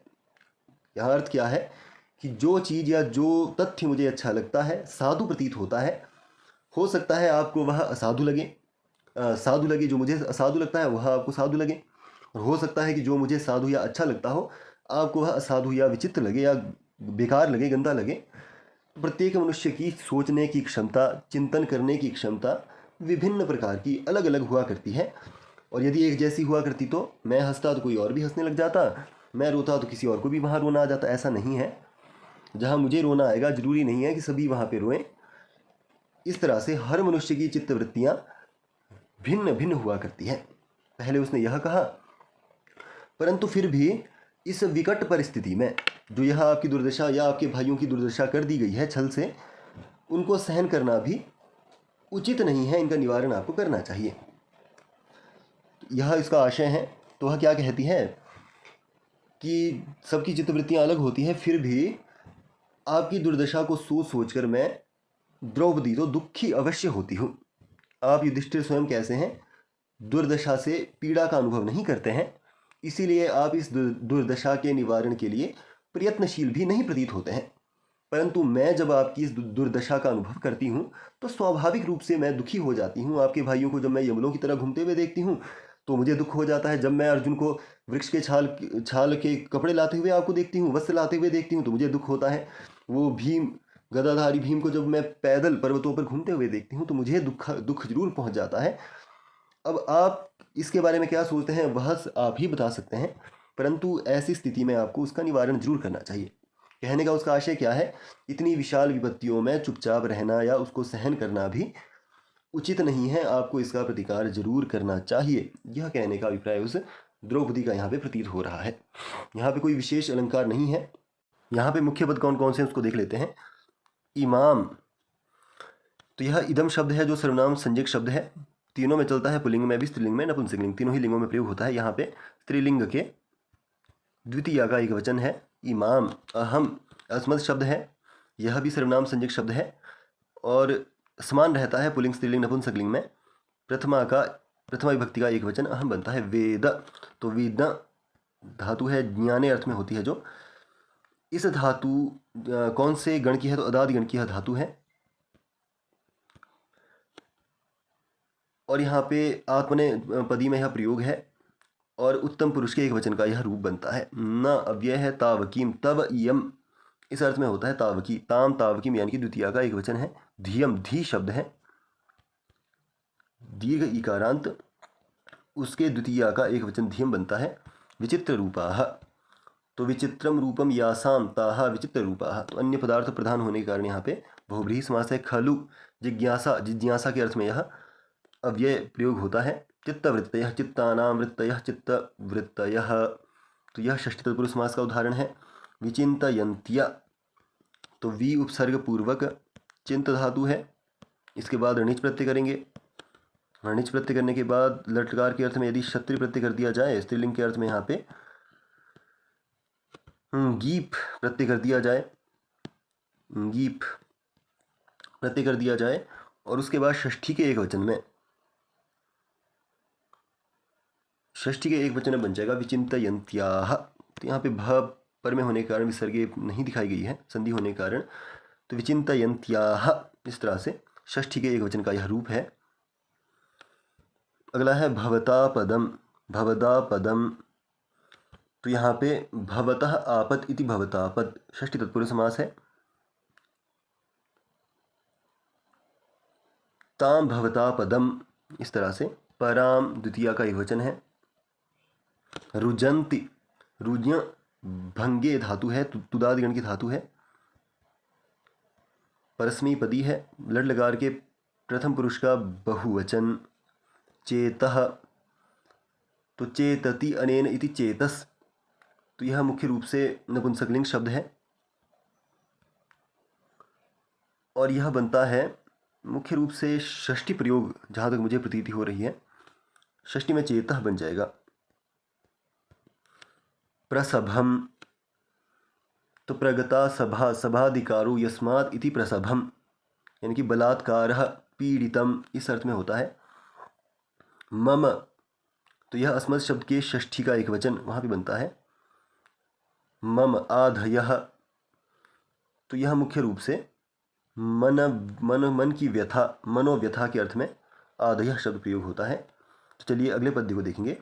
यह अर्थ क्या है कि जो चीज़ या जो तथ्य मुझे अच्छा लगता है, साधु प्रतीत होता है, हो सकता है आपको वह असाधु लगे, साधु लगे, जो मुझे असाधु लगता है वह आपको साधु लगे, और हो सकता है कि जो मुझे साधु या अच्छा लगता हो आपको वह असाधु या विचित्र लगे या बेकार लगे, गंदा लगे। प्रत्येक मनुष्य की सोचने की क्षमता, चिंतन करने की क्षमता विभिन्न प्रकार की अलग अलग हुआ करती है। और यदि एक जैसी हुआ करती तो मैं हंसता तो कोई और भी हंसने लग जाता, मैं रोता तो किसी और को भी वहाँ रोना आ जाता। ऐसा नहीं है, जहाँ मुझे रोना आएगा जरूरी नहीं है कि सभी वहाँ पे रोएं। इस तरह से हर मनुष्य की चित्तवृत्तियाँ भिन्न भिन्न हुआ करती है। पहले उसने यह कहा, परंतु फिर भी इस विकट परिस्थिति में जो यह आपकी दुर्दशा या आपके भाइयों की दुर्दशा कर दी गई है छल से, उनको सहन करना भी उचित नहीं है, इनका निवारण आपको करना चाहिए। यह इसका आशय है। तो वह क्या कहती है कि सबकी चित्तवृत्तियाँ अलग होती हैं, फिर भी आपकी दुर्दशा को सोच सोचकर मैं द्रौपदी तो दुखी अवश्य होती हूँ। आप युधिष्ठिर स्वयं कैसे हैं, दुर्दशा से पीड़ा का अनुभव नहीं करते हैं, इसीलिए आप इस दुर्दशा के निवारण के लिए प्रयत्नशील भी नहीं प्रतीत होते हैं। परंतु मैं जब आपकी इस दुर्दशा का अनुभव करती हूँ तो स्वाभाविक रूप से मैं दुखी हो जाती हूँ। आपके भाइयों को जब मैं यमलों की तरह घूमते हुए देखती हूँ तो मुझे दुख हो जाता है। जब मैं अर्जुन को वृक्ष के छाल के कपड़े लाते हुए आपको देखती हूँ, वस्त्र लाते हुए देखती हूँ, तो मुझे दुख होता है। वो भीम, गदाधारी भीम को जब मैं पैदल पर्वतों पर घूमते हुए देखती हूँ तो मुझे दुख जरूर पहुँच जाता है। अब आप इसके बारे में क्या सोचते हैं वह आप ही बता सकते हैं, परंतु ऐसी स्थिति में आपको उसका निवारण जरूर करना चाहिए। कहने का उसका आशय क्या है, इतनी विशाल विपत्तियों में चुपचाप रहना या उसको सहन करना भी उचित नहीं है, आपको इसका प्रतिकार जरूर करना चाहिए। यह कहने का अभिप्राय उस द्रौपदी का यहाँ पे प्रतीत हो रहा है। यहाँ पे कोई विशेष अलंकार नहीं है। यहाँ पे मुख्य पद कौन कौन से हैं उसको देख लेते हैं। इमाम, तो यह इदम शब्द है जो सर्वनाम संज्ञक शब्द है, तीनों में चलता है, पुल्लिंग में भी, स्त्रीलिंग में, नपुंसकलिंग, तीनों ही लिंगों में प्रयोग होता है। यहाँ पे स्त्रीलिंग के द्वितीय का एक वचन है इमाम। अहम अस्मद शब्द है, यह भी सर्वनाम संज्ञक शब्द है और समान रहता है पुल्लिंग, स्त्रीलिंग, नपुंसकलिंग में। प्रथमा विभक्ति का एक वचन अहम बनता है वेद। तो वेद धातु है, ज्ञाने अर्थ में होती है जो। इस धातु कौन से गण की है, तो अदादि गण की यह धातु है। और यहाँ पे आत्मने पदी में यह प्रयोग है और उत्तम पुरुष के एक वचन का यह रूप बनता है। न अव्यय है तावकीम, तब यम इस अर्थ में होता है तावकी, ताम तावकीम यानी कि द्वितीय का एक वचन है। धियम, धी शब्द है, दीर्घ इकारांत, उसके द्वितीय का एक वचन धियम बनता है। विचित्र रूपाह, तो विचित्रम रूपम यासाम ताहा विचित्र रूपाह, तो अन्य पदार्थ प्रधान होने के कारण यहाँ पे बहुब्रीहि समास है। खलु जिज्ञासा, जिज्ञासा के अर्थ में यह अव्यय प्रयोग होता है। चित्तवृत्तयः, चित्तानां वृत्तयः, चित्तवृत्तयः, तो यह षष्ठी तत्पुरुष समास का उदाहरण है। विचिंतयन्त्या, तो वी उपसर्ग पूर्वक चिंत धातु है, इसके बाद रणिच प्रत्यय करेंगे। रणिच प्रत्यय करने के बाद लटकार के अर्थ में यदि क्षत्रिय प्रत्यय कर दिया जाए, स्त्रीलिंग के अर्थ में यहाँ पे गीप प्रत्यय कर दिया जाए, गीप प्रत्यय कर दिया जाए, और उसके बाद षष्ठी के एक वचन में, षष्ठी के एक वचन में बन जाएगा विचिंतयन्त्याः। तो यहाँ पे भ पर में होने के कारण विसर्गे नहीं दिखाई गई है, संधि होने के कारण, तो विचिंतयन्त्याः इस तरह से षष्ठी के एक वचन का यह रूप है। अगला है भवता पदम, भवदा पदम, तो यहाँ पे भवतः आपत इति भवता पद षष्ठी तत्पुरुष समास है। ताम भवता पदम इस तरह से। पराम द्वितीय का एक वचन है। रुजंति, रुज्य भंगे धातु है, तुदादि गण की धातु है, परस्मी पदी है, लड़ लकार के प्रथम पुरुष का बहुवचन। चेतः, तो चेतति अनेन इति चेतस, तो यह मुख्य रूप से नपुंसकलिंग शब्द है और यह बनता है मुख्य रूप से षष्ठी प्रयोग, जहाँ तक मुझे प्रतीति हो रही है षष्ठी में चेतः बन जाएगा। प्रसभम, तो प्रगता सभा सभाधिकारो यस्मात् इति प्रसभम, यानी कि बलात्कारः पीड़ितम इस अर्थ में होता है। मम, तो यह अस्मत् शब्द के षष्ठी का एक वचन वहाँ पे बनता है। मम आधयः, तो यह मुख्य रूप से मन की व्यथा, मनोव्यथा के अर्थ में आधयः शब्द प्रयोग होता है। तो चलिए अगले पद्य को देखेंगे।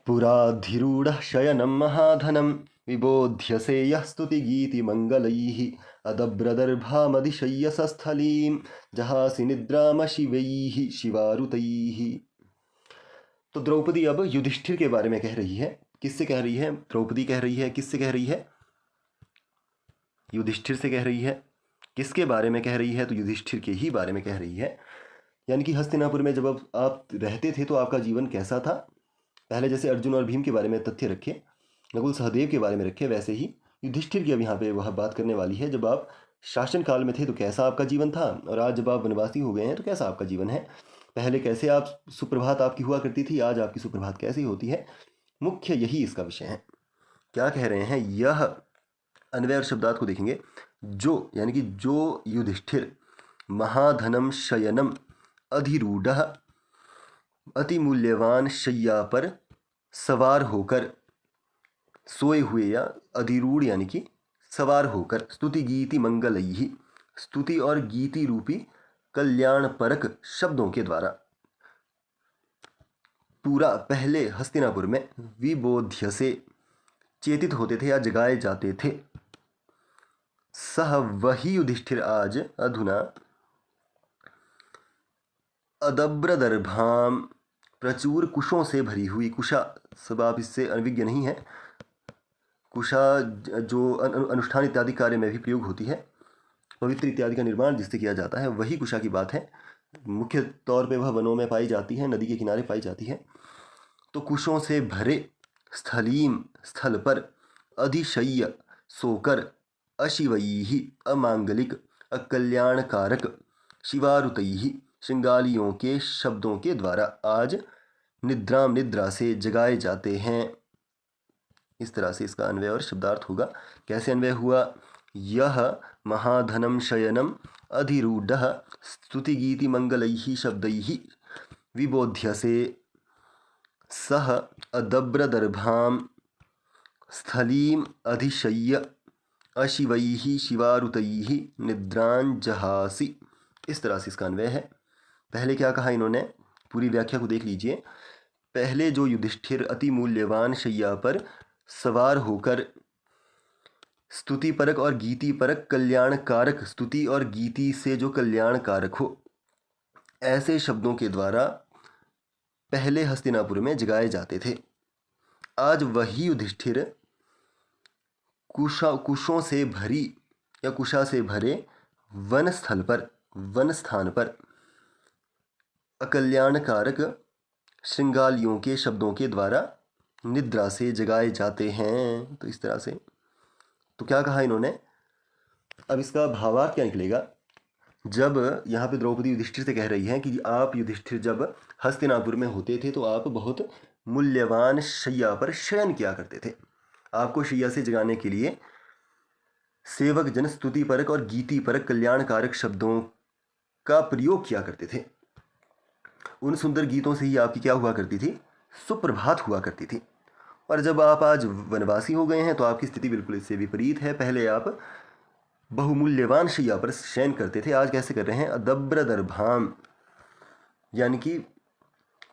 पुराधिरूढ़ शयनम महाधनम विबोध्यसे यः स्तुतिगीति मंगलैः अदब्रदर्भामधिशय्यसस्थलीं जहासि निद्रामशिवैः शिवारुतैः। तो द्रौपदी अब युधिष्ठिर के बारे में कह रही है। किससे कह रही है? द्रौपदी कह रही है। किससे कह रही है? युधिष्ठिर से कह रही है। किसके बारे में कह रही है? तो युधिष्ठिर के ही बारे में कह रही है। यानी कि हस्तिनापुर में जब आप रहते थे तो आपका जीवन कैसा था? पहले जैसे अर्जुन और भीम के बारे में तथ्य रखे, नकुल सहदेव के बारे में रखे, वैसे ही युधिष्ठिर की अब यहाँ पे वह बात करने वाली है। जब आप शासन काल में थे तो कैसा आपका जीवन था, और आज जब आप वनवासी हो गए हैं तो कैसा आपका जीवन है। पहले कैसे आप सुप्रभात आपकी हुआ करती थी, आज आपकी सुप्रभात कैसी होती है। मुख्य यही इसका विषय है। क्या कह रहे हैं? यह अन्वय और शब्दार्थ को देखेंगे। जो, यानी कि जो युधिष्ठिर महाधनम शयनम अधिरूढ़, अति मूल्यवान शय्या पर सवार होकर सोए हुए, या अधिरूढ़ यानी कि सवार होकर, स्तुति गीति मंगलैहि, स्तुति और गीति रूपी कल्याण परक शब्दों के द्वारा पूरा पहले हस्तिनापुर में विबोध्य से चेतित होते थे या जगाए जाते थे। सह, वही युधिष्ठिर आज अधुना अदब्रदर्भाम, प्रचुर कुशों से भरी हुई, कुशा सब आप इससे अनभिज्ञ नहीं है। कुशा जो अनुष्ठान इत्यादि कार्य में भी प्रयोग होती है, पवित्र इत्यादि का निर्माण जिससे किया जाता है, वही कुशा की बात है। मुख्य तौर पे वह वनों में पाई जाती है, नदी के किनारे पाई जाती है। तो कुशों से भरे स्थलीम, स्थल पर, अधिशय्य सोकर, अशिवैहि अमांगलिक अकल्याणकारक, शिवारुतैहि श्रृंगालियों के शब्दों के द्वारा आज निद्राम, निद्रा से जगाए जाते हैं। इस तरह से इसका अन्वय और शब्दार्थ होगा। कैसे अन्वय हुआ? यह महाधनम शयनम अधिरूढ़ स्तुतिगीति मंगलैहि शब्दैहि विबोध्य से सह अदब्रदर्भाम स्थलीम अधिशय्य अशिवैहि शिवारुतैहि निद्रांजहासि। इस तरह से इसका अन्वय है। पहले क्या कहा इन्होंने? पूरी व्याख्या को देख लीजिए। पहले जो युधिष्ठिर अति मूल्यवान शैया पर सवार होकर स्तुति परक और गीति परक कल्याणकारक, स्तुति और गीति से जो कल्याणकारक हो, ऐसे शब्दों के द्वारा पहले हस्तिनापुर में जगाए जाते थे। आज वही युधिष्ठिर कुशों से भरी या कुशा से भरे वन स्थल पर, वन स्थान पर अकल्याणकारक श्रृंगालियों के शब्दों के द्वारा निद्रा से जगाए जाते हैं। तो इस तरह से तो क्या कहा इन्होंने? अब इसका भावार्थ क्या निकलेगा? जब यहाँ पे द्रौपदी युधिष्ठिर से कह रही हैं कि आप युधिष्ठिर जब हस्तिनापुर में होते थे तो आप बहुत मूल्यवान शैया पर शयन किया करते थे। आपको शैया से जगाने के लिए सेवक जन स्तुति परक और गीति परक कल्याणकारक शब्दों का प्रयोग किया करते थे। उन सुंदर गीतों से ही आपकी क्या हुआ करती थी? सुप्रभात हुआ करती थी। और जब आप आज वनवासी हो गए हैं तो आपकी स्थिति बिल्कुल इससे विपरीत है। पहले आप बहुमूल्यवान शैया पर शयन करते थे, आज कैसे कर रहे हैं? अदब्रदर्भाम, यानी कि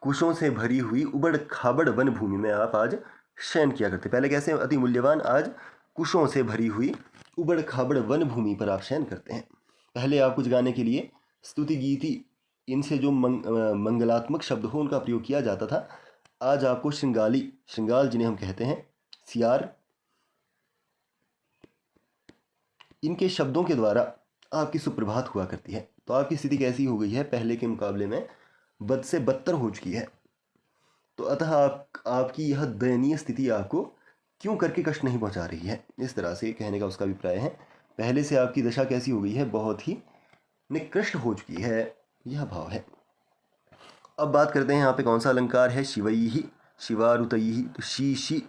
कुशों से भरी हुई उबड़ खाबड़ वन भूमि में आप आज शयन किया करते। पहले कैसे अति मूल्यवान, आज कुशों से भरी हुई उबड़ खाबड़ वन भूमि पर आप शयन करते हैं। पहले आपको जगाने के लिए स्तुति गीति, इनसे जो मंगलात्मक शब्द हो उनका प्रयोग किया जाता था। आज आपको श्रृंगाली, श्रृंगाल जिन्हें हम कहते हैं, सियार, इनके शब्दों के द्वारा आपकी सुप्रभात हुआ करती है। तो आपकी स्थिति कैसी हो गई है? पहले के मुकाबले में बद से बदतर हो चुकी है। तो अतः आपकी यह दयनीय स्थिति आपको क्यों करके कष्ट नहीं पहुंचा रही है? इस तरह से कहने का उसका अभिप्राय है। पहले से आपकी दशा कैसी हो गई है? बहुत ही निकृष्ट हो चुकी है, यह भाव है। अब बात करते हैं यहाँ पे कौन सा अलंकार है? शिवैहि शिवारुतैहि। तो शी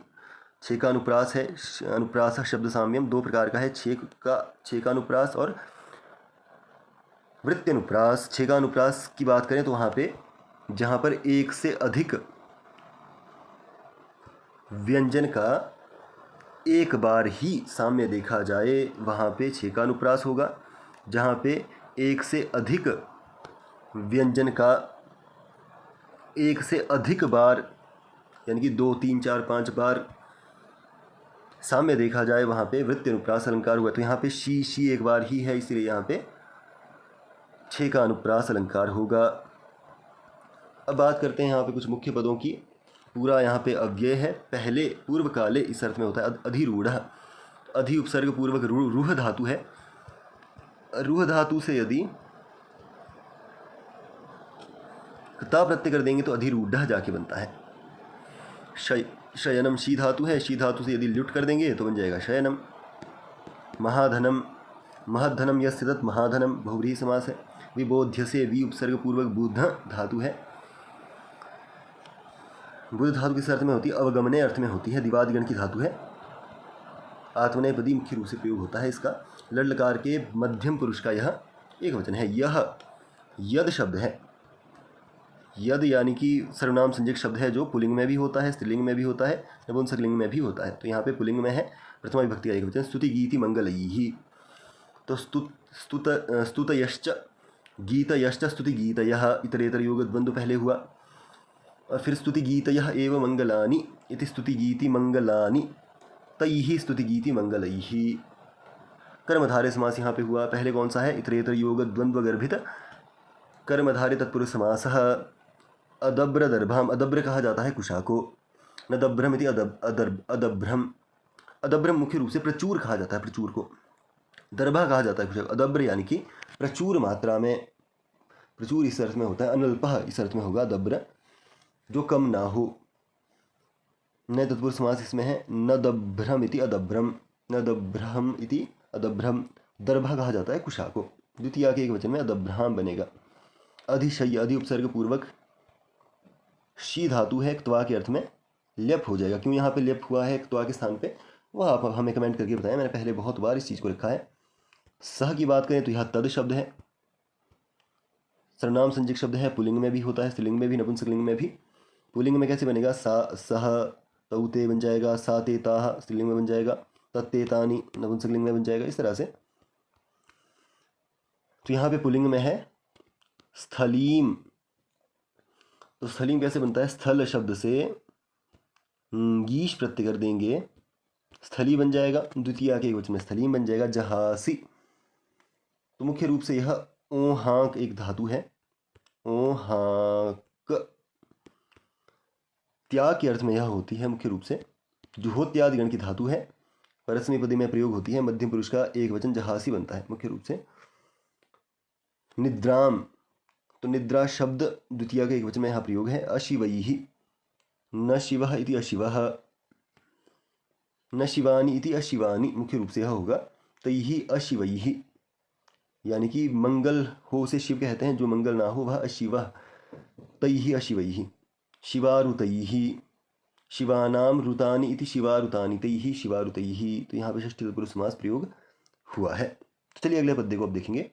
छे का अनुप्रास है। अनुप्रास शब्द साम्यम दो प्रकार का है, छे का अनुप्रास और वृत्त्यनुप्रास। छे का अनुप्रास की बात करें तो वहाँ पे जहाँ पर एक से अधिक व्यंजन का एक बार ही साम्य देखा जाए वहाँ पे छे का अनुप्रास होगा। जहाँ पे एक से अधिक व्यंजन का एक से अधिक बार यानी कि 2, 3, 4, 5 बार साम्य देखा जाए वहाँ पे वृत्त्यनुप्रास अलंकार हुआ। तो यहाँ पे शी एक बार ही है, इसलिए यहाँ पे छे का अनुप्रास अलंकार होगा। अब बात करते हैं यहाँ पे कुछ मुख्य पदों की। पूरा यहाँ पे अव्यय है। पहले पूर्व काले इस अर्थ में होता है अधिरूढ़। अधि उपसर्ग पूर्वक रूढ़ धातु है। रूढ़ धातु से यदि क्ता प्रत्यय कर देंगे तो अधिरूढ़ जाके बनता है। शयनम शी धातु है। शी धातु से यदि ल्युट कर देंगे तो बन जाएगा शयनम। महाधनम महद्धनम यस्य तत् महाधनम बहुव्रीहि समास है। विबोध्य से वी उपसर्ग पूर्वक बुध धातु है। बुध धातु किस अर्थ में होती है? अवगमने अर्थ में होती है। दिवादिगण की धातु है। आत्मनेपदी मुख्य रूप से प्रयोग होता है इसका। लड़ लकार के मध्यम पुरुष का यह एक वचन है। यह यद शब्द है। यद यानी कि सर्वनाम संज्ञक शब्द है जो पुल्लिंग में भी होता है, स्त्रीलिंग में भी होता है, नपुंसकलिंग में भी होता है। तो यहाँ पे पुल्लिंग में है, प्रथमा विभक्ति का एक वचन। स्तुति गीति मंगलैः। तो स्तुतयश्च गीतयश्च स्तुति गीतयः इतरेतर योग द्वंद्व पहले हुआ। और फिर स्तुति गीतयः एव मंगलानि इति स्तुति गीति मंगलानि तैः स्तुति गीति मंगलैः। कर्मधारय समास यहाँ पे हुआ। पहले कौन सा है? इतरेतर योग द्वंद्व गर्भित कर्मधारय तत्पुरुष समासः। अदब्र दर्भाम। अदब्र कहा जाता है कुशा को। नदभ्रम इति अदभ्रम। अदभ्रम मुख्य रूप से प्रचुर कहा जाता है, प्रचुर को। दर्भा कहा जाता है कुशा को। अदब्र यानी कि प्रचुर मात्रा में। प्रचुर इस अर्थ में होता है। अनल्पः इस अर्थ में होगा अदब्र, जो कम ना हो। नए तत्पुरुष समास इसमें है। नदभ्रम इति अदभ्रम। नदभ्रम इति अदभ्रम। दर्भा कहा जाता है कुशा को। द्वितीया के एक वचन में अदभ्राम बनेगा। अधिशय्य अधि उपसर्ग पूर्वक शी धातु है। क्त्वा के अर्थ में लेप हो जाएगा। क्यों यहाँ पे लेप हुआ है क्त्वा के स्थान पे, वह आप हमें कमेंट करके बताएं। मैंने पहले बहुत बार इस चीज़ को रखा है। सह की बात करें तो यह तद शब्द है। सर्वनाम संज्ञक शब्द है। पुल्लिंग में भी होता है, स्त्रीलिंग में भी, नपुंसकलिंग में भी। पुल्लिंग में कैसे बनेगा? सा सह तौते बन जाएगा। सा ते ताः स्त्रीलिंग में बन जाएगा। तत्ते तानि नपुंसकलिंग में बन जाएगा। इस तरह से। तो यहाँ पे पुल्लिंग में है स्थलीम। तो स्थलीम कैसे बनता है? स्थल शब्द से गीश प्रत्यय कर देंगे, स्थली बन जाएगा। द्वितीया के एक वचन में स्थलीम बन जाएगा। जहासी। तो मुख्य रूप से यह ओहांक एक धातु है। ओहांक त्याग के अर्थ में यह होती है मुख्य रूप से। जुहोत्यादिगण की धातु है। परस्मैपदी में प्रयोग होती है। मध्यम पुरुष का एक वचन जहासी बनता है मुख्य रूप से। निद्राम। तो निद्रा शब्द द्वितीया के एक वचन में यहाँ प्रयोग है। अशिवैः। न शिवः इति अशिवः। न शिवानी इति अशिवानी। मुख्य रूप से यह होगा तैः अशिवैः। यानी कि मंगल हो उसे शिव कहते हैं, जो मंगल ना हो वह अशिवः। तैः अशिवैः। शिवारुतैः। शिवानाम ऋतानि इति शिवारुतानि तैः शिवारुतैः। तो यहाँ पे षष्ठी तत्पुरुष समास प्रयोग हुआ है। तो चलिए अगले पद्य को अब देखेंगे।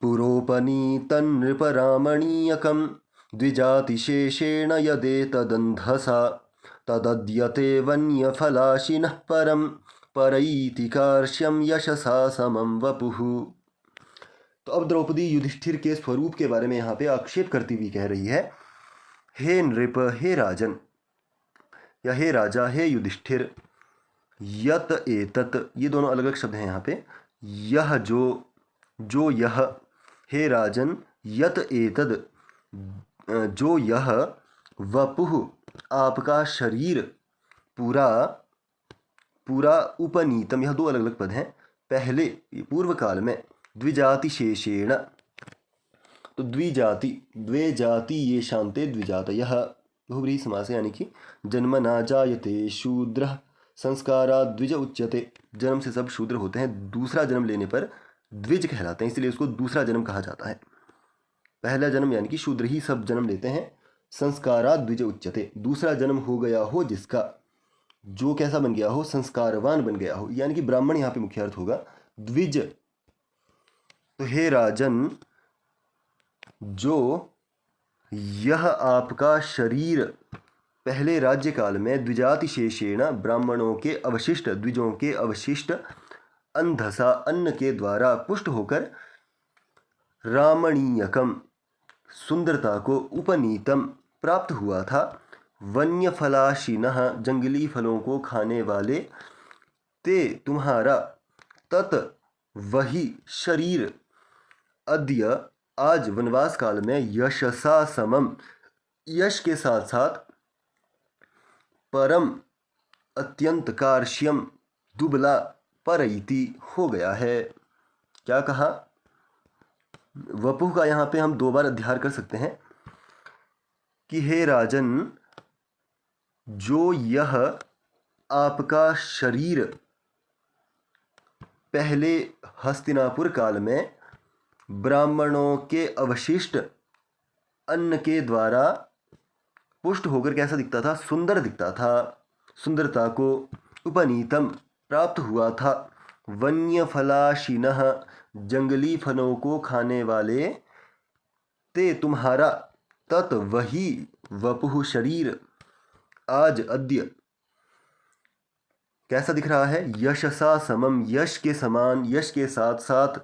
पुरोपनीतं नृपरामणीयकं द्विजातिशेषेण यदेतदन्धसा तदद्यते वन्यफलाशिनः परं परैति कार्श्यं यशसा समं वपुः। तो अब द्रौपदी युधिष्ठिर के स्वरूप के बारे में यहाँ पे आक्षेप करती हुई कह रही है। हे नृप, हे राजन, या हे राजा, हे युधिष्ठिर। यत एतत, ये दोनों अलग अलग शब्द हैं यहाँ पे। यह जो यह, हे राजन, यत एतद, जो यह, वपुः, आपका शरीर, पूरा उपनीतम, यह दो अलग अलग पद हैं। पहले पूर्व काल में द्विजाति शेषेण। तो द्वे जाति ये शांते द्विजातयः बहुव्रीहि समास है। यानी कि जन्म ना जायते शूद्र संस्कारा द्विज उच्यते। जन्म से सब शूद्र होते हैं, दूसरा जन्म लेने पर द्विज कहलाते हैं, इसलिए उसको दूसरा जन्म कहा जाता है। पहला जन्म यानी कि शूद्र ही सब जन्म लेते हैं। संस्कारा द्विज उच्यते। दूसरा जन्म हो गया हो जिसका, जो कैसा बन गया हो, संस्कारवान बन गया हो, यानी कि ब्राह्मण यहाँ पे मुख्य अर्थ होगा। द्विज, तो हे राजन, जो यह आपका शरीर पहले राज्य काल में द्विजाति शेषेण ब्राह्मणों के अवशिष्ट, द्विजों के अवशिष्ट अंधसा अन्न के द्वारा पुष्ट होकर रामणीयकम सुंदरता को उपनीतम प्राप्त हुआ था। वन्य फलाशिनः जंगली फलों को खाने वाले, ते तुम्हारा, तत् वही शरीर, अद्य आज वनवास काल में यशसा समम यश के साथ साथ परम अत्यंत कार्श्यम दुबला परैति हो गया है। क्या कहा? वपुः का यहाँ पे हम 2 बार अध्यार कर सकते हैं कि हे राजन, जो यह आपका शरीर पहले हस्तिनापुर काल में ब्राह्मणों के अवशिष्ट अन्न के द्वारा पुष्ट होकर कैसा दिखता था? सुंदर दिखता था, सुंदरता को उपनीतम प्राप्त हुआ था। वन्य फलाशिनः जंगली फलों को खाने वाले, ते तुम्हारा, तत् वही वपुः शरीर, आज अद्य कैसा दिख रहा है? यशसा समम यश के समान, यश के साथ साथ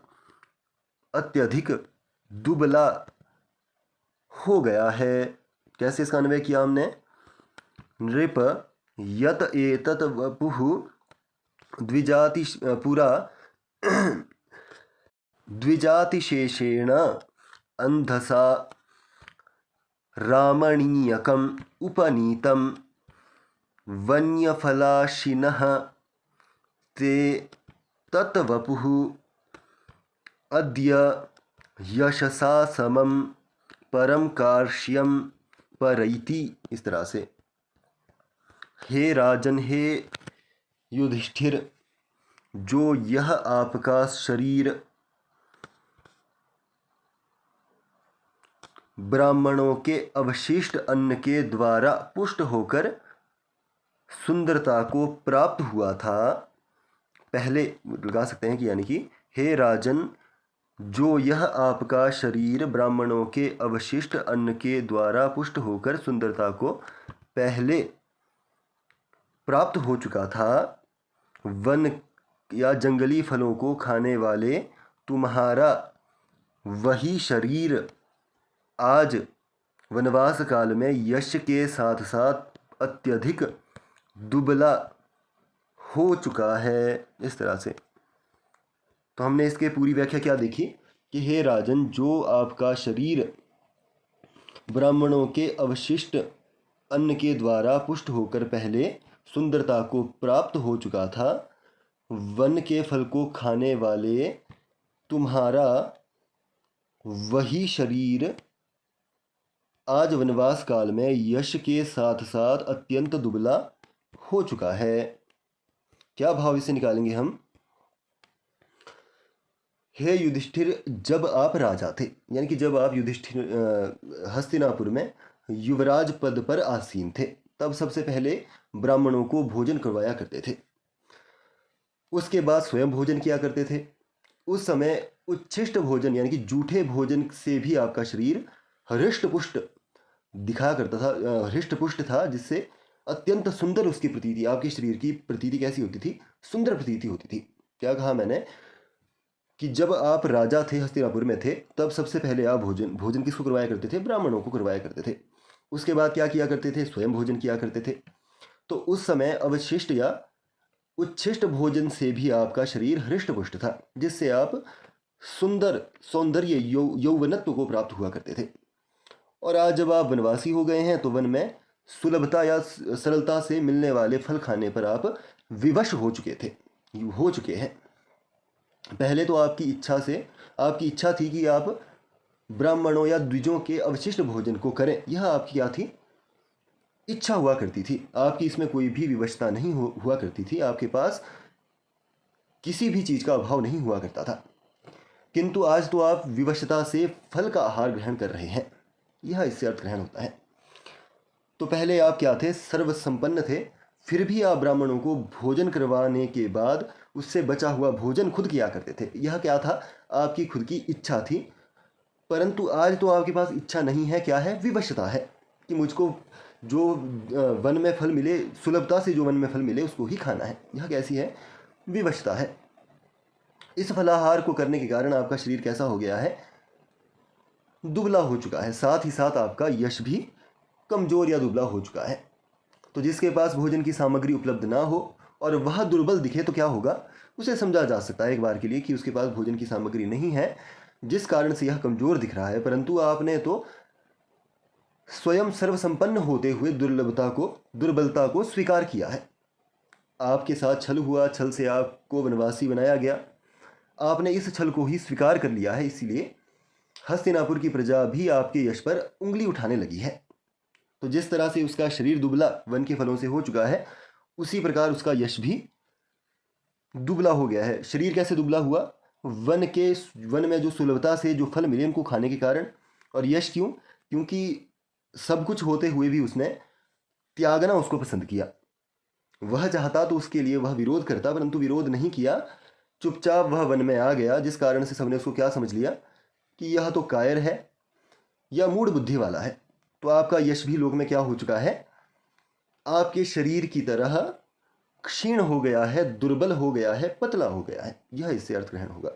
अत्यधिक दुबला हो गया है। कैसे इसका अन्वय किया हमने? नृप यत एतत वपुः द्विजाति पूरा द्विजातिशेषेण अंधसा रामणीयकम उपनीतम वन्यफलाशिनः ते तत् वपुः अद्य यशसा समम परम कार्श्यम परैति। इस तरह से हे राजन, हे युधिष्ठिर, जो यह आपका शरीर ब्राह्मणों के अवशिष्ट अन्न के द्वारा पुष्ट होकर सुंदरता को प्राप्त हुआ था। पहले लगा सकते हैं कि यानी कि हे राजन, जो यह आपका शरीर ब्राह्मणों के अवशिष्ट अन्न के द्वारा पुष्ट होकर सुंदरता को पहले प्राप्त हो चुका था, वन या जंगली फलों को खाने वाले तुम्हारा वही शरीर आज वनवास काल में यश के साथ साथ अत्यधिक दुबला हो चुका है। इस तरह से तो हमने इसके पूरी व्याख्या क्या देखी कि हे राजन, जो आपका शरीर ब्राह्मणों के अवशिष्ट अन्न के द्वारा पुष्ट होकर पहले सुंदरता को प्राप्त हो चुका था, वन के फल को खाने वाले तुम्हारा वही शरीर आज वनवास काल में यश के साथ साथ अत्यंत दुबला हो चुका है। क्या भाव इसे निकालेंगे हम? हे युधिष्ठिर, जब आप राजा थे, यानी कि जब आप युधिष्ठिर हस्तिनापुर में युवराज पद पर आसीन थे, तब सबसे पहले ब्राह्मणों को भोजन करवाया करते थे। उसके बाद स्वयं भोजन किया करते थे। उस समय उच्छिष्ट भोजन यानी कि जूठे भोजन से भी आपका शरीर हृष्ट पुष्ट दिखा करता था, हृष्ट पुष्ट था, जिससे अत्यंत सुंदर उसकी प्रतीति, आपके शरीर की प्रतीति कैसी होती थी? सुंदर प्रतीति होती थी। क्या कहा मैंने कि जब आप राजा थे, हस्तिनापुर में थे, तब सबसे पहले आप भोजन किसको करवाया करते थे? ब्राह्मणों को करवाया करते थे। उसके बाद क्या किया करते थे? स्वयं भोजन किया करते थे। तो उस समय अवशिष्ट या उच्छिष्ट भोजन से भी आपका शरीर हृष्ट पुष्ट था, जिससे आप सुंदर सौंदर्य यौवनत्व को प्राप्त हुआ करते थे। और आज जब आप वनवासी हो गए हैं, तो वन में सुलभता या सरलता से मिलने वाले फल खाने पर आप विवश हो चुके हैं। पहले तो आपकी इच्छा थी कि आप ब्राह्मणों या द्विजों के अवशिष्ट भोजन को करें। यह आपकी क्या थी? इच्छा हुआ करती थी। आपकी इसमें कोई भी विवशता नहीं हुआ करती थी। आपके पास किसी भी चीज़ का अभाव नहीं हुआ करता था। किंतु आज तो आप विवशता से फल का आहार ग्रहण कर रहे हैं। यह इससे अर्थ ग्रहण होता है। तो पहले आप क्या थे? सर्वसंपन्न थे, फिर भी आप ब्राह्मणों को भोजन करवाने के बाद उससे बचा हुआ भोजन खुद किया करते थे। यह क्या था? आपकी खुद की इच्छा थी। परंतु आज तो आपके पास इच्छा नहीं है, क्या है? विवशता है कि मुझको जो वन में फल मिले, सुलभता से जो वन में फल मिले उसको ही खाना है। यह कैसी है? विवशता है। इस फलाहार को करने के कारण आपका शरीर कैसा हो गया है? दुबला हो चुका है। साथ ही साथ आपका यश भी कमज़ोर या दुबला हो चुका है। तो जिसके पास भोजन की सामग्री उपलब्ध ना हो और वह दुर्बल दिखे तो क्या होगा? उसे समझा जा सकता है एक बार के लिए कि उसके पास भोजन की सामग्री नहीं है, जिस कारण से यह कमज़ोर दिख रहा है। परंतु आपने तो स्वयं सर्वसंपन्न होते हुए दुर्बलता को स्वीकार किया है। आपके साथ छल हुआ, छल से आपको वनवासी बनाया गया। आपने इस छल को ही स्वीकार कर लिया है, इसीलिए हस्तिनापुर की प्रजा भी आपके यश पर उंगली उठाने लगी है। तो जिस तरह से उसका शरीर दुबला वन के फलों से हो चुका है, उसी प्रकार उसका यश भी दुबला हो गया है। शरीर कैसे दुबला हुआ? वन में जो सुलभता से जो फल मिले उनको खाने के कारण। और यश क्यों? क्योंकि सब कुछ होते हुए भी उसने त्यागना उसको पसंद किया। वह चाहता तो उसके लिए वह विरोध करता, परंतु विरोध नहीं किया, चुपचाप वह वन में आ गया, जिस कारण से सबने उसको क्या समझ लिया कि यह तो कायर है या मूढ़ बुद्धि वाला है। तो आपका यश भी लोक में क्या हो चुका है? आपके शरीर की तरह क्षीण हो गया है, दुर्बल हो गया है, पतला हो गया है। यह इससे अर्थ ग्रहण होगा।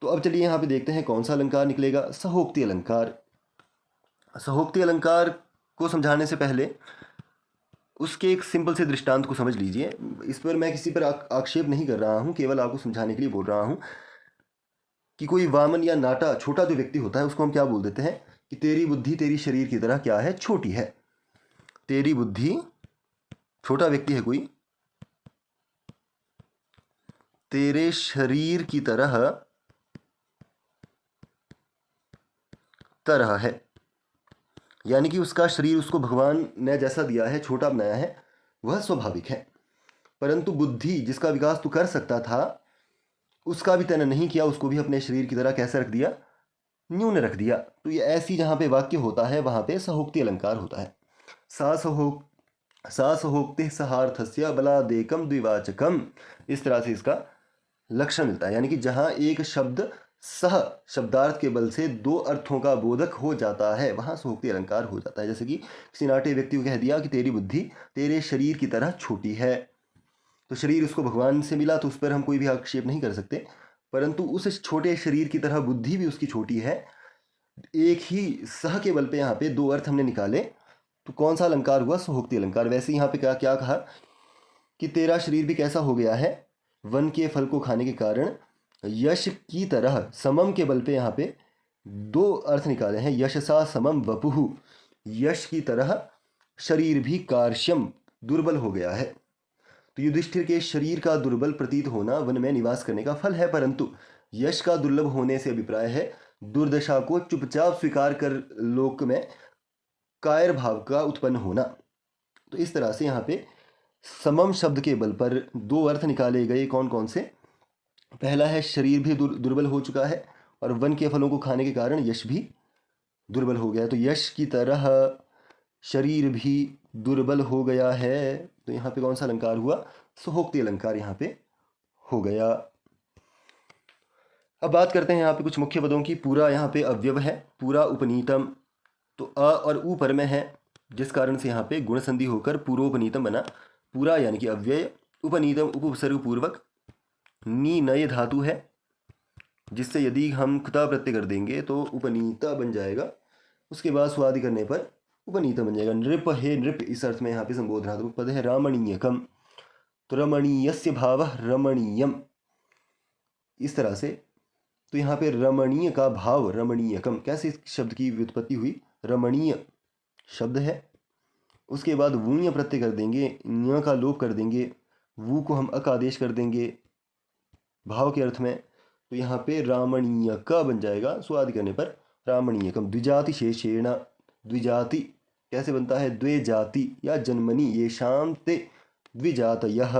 तो अब चलिए यहाँ पे देखते हैं कौन सा अलंकार निकलेगा। सहोक्ति अलंकार। सहोक्ति अलंकार को समझाने से पहले उसके एक सिंपल से दृष्टांत को समझ लीजिए। इस पर मैं किसी पर आक्षेप नहीं कर रहा हूँ, केवल आपको समझाने के लिए बोल रहा हूँ कि कोई वामन या नाटा छोटा जो व्यक्ति होता है उसको हम क्या बोल देते हैं कि तेरी बुद्धि तेरी शरीर की तरह क्या है? छोटी है। तेरी बुद्धि, छोटा व्यक्ति है कोई, तेरे शरीर की तरह है। यानी कि उसका शरीर उसको भगवान ने जैसा दिया है, छोटा बनाया है, वह स्वाभाविक है। परंतु बुद्धि जिसका विकास तू कर सकता था उसका भी तैने नहीं किया, उसको भी अपने शरीर की तरह कैसे रख दिया? न्यून रख दिया। तो ये ऐसी जहाँ पे वाक्य होता है वहाँ पे सहोक्ति अलंकार होता है। सा सहोक्ति सहार्थस्य बलादेकम द्विवाचकम, इस तरह से इसका लक्षण मिलता है। यानी कि जहाँ एक शब्द सह शब्दार्थ के बल से दो अर्थों का बोधक हो जाता है वहाँ सहोक्ति अलंकार हो जाता है। जैसे कि किसी नाटे व्यक्ति को कह दिया कि तेरी बुद्धि तेरे शरीर की तरह छोटी है, तो शरीर उसको भगवान से मिला तो उस पर हम कोई भी आक्षेप नहीं कर सकते, परंतु उस छोटे शरीर की तरह बुद्धि भी उसकी छोटी है। एक ही सह के बल पे यहाँ पे दो अर्थ हमने निकाले, तो कौन सा अलंकार हुआ? सहोक्ति अलंकार। वैसे यहाँ पे क्या क्या कहा कि तेरा शरीर भी कैसा हो गया है? वन के फल को खाने के कारण यश की तरह, समम के बल पे यहाँ पे दो अर्थ निकाले हैं। यशसा समम वपुहु, यश की तरह शरीर भी कार्श्यम, दुर्बल हो गया है। तो युधिष्ठिर के शरीर का दुर्बल प्रतीत होना वन में निवास करने का फल है, परंतु यश का दुर्लभ होने से अभिप्राय है दुर्दशा को चुपचाप स्वीकार कर लोक में कायर भाव का उत्पन्न होना। तो इस तरह से यहाँ पे समम शब्द के बल पर दो अर्थ निकाले गए। कौन कौन से? पहला है शरीर भी दुर्बल हो चुका है और वन के फलों को खाने के कारण यश भी दुर्बल हो गया। तो यश की तरह शरीर भी दुर्बल हो गया है। तो यहाँ पे कौन सा अलंकार हुआ? सहोक्ति अलंकार यहाँ पे हो गया। अब बात करते हैं यहाँ पे कुछ मुख्य पदों की। पूरा यहाँ पे अव्यव है, पूरा उपनीतम, तो अ और उ पर में है, जिस कारण से यहाँ पे गुण संधि होकर पूर्वोपनीतम बना। पूरा यानी कि अव्यय, उपनीतम उपसर्ग पूर्वक, नी नय धातु है, जिससे यदि हम कुता प्रत्यय कर देंगे तो उपनीता बन जाएगा। उसके बाद स्वादि करने पर उपनीता बन जाएगा। नृप है, नृप इस अर्थ में यहाँ पे संबोधनात्मक पद है। रमणीयकम, तो रमणीयस्य भावः रमणीयम, इस तरह से। तो यहाँ पे रमणीय का भाव रमणीयकम, कैसे इस शब्द की व्युत्पत्ति हुई? रमणीय शब्द है, उसके बाद वूय प्रत्यय कर देंगे, न्य का लोप कर देंगे, वू को हम अक आदेश कर देंगे भाव के अर्थ में, तो यहाँ पे रामणीय का बन जाएगा। स्वादि करने पर रामणीयकम। द्विजाति शेषेण, द्विजाति कैसे बनता है? द्वे जाति या जन्मनि ये शाम ते द्विजातयः,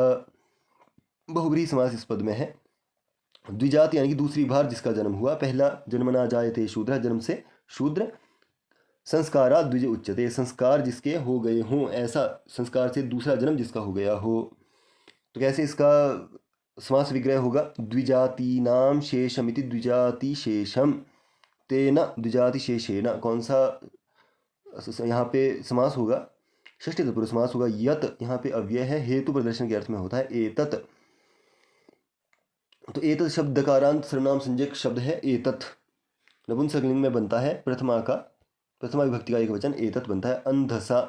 बहुब्रीहि समास इस पद में है। द्विजाति यानी कि दूसरी बार जिसका जन्म हुआ। पहला जन्मना जायते शूद्र, जन्म से शूद्र, संस्कारा द्विज उच्यते, संस्कार जिसके हो गए हों, ऐसा संस्कार से दूसरा जन्म जिसका हो गया हो। तो कैसे इसका समास विग्रह होगा? द्विजातीनाम शेषमिति द्विजाति शेषम तेन द्विजाति शेषेण। कौन सा यहाँ पे समास होगा? षष्ठी तत्पुरुष समास होगा। यत यहाँ पे अव्यय है, हेतु प्रदर्शन के अर्थ में होता है एतत्। तो एतत् शब्द दकारांत सर्वनाम संज्ञक शब्द है एतत्, नपुंसकलिंग में बनता है, प्रथमा विभक्ति का एक वचन एतत् बनता है। अंधसा,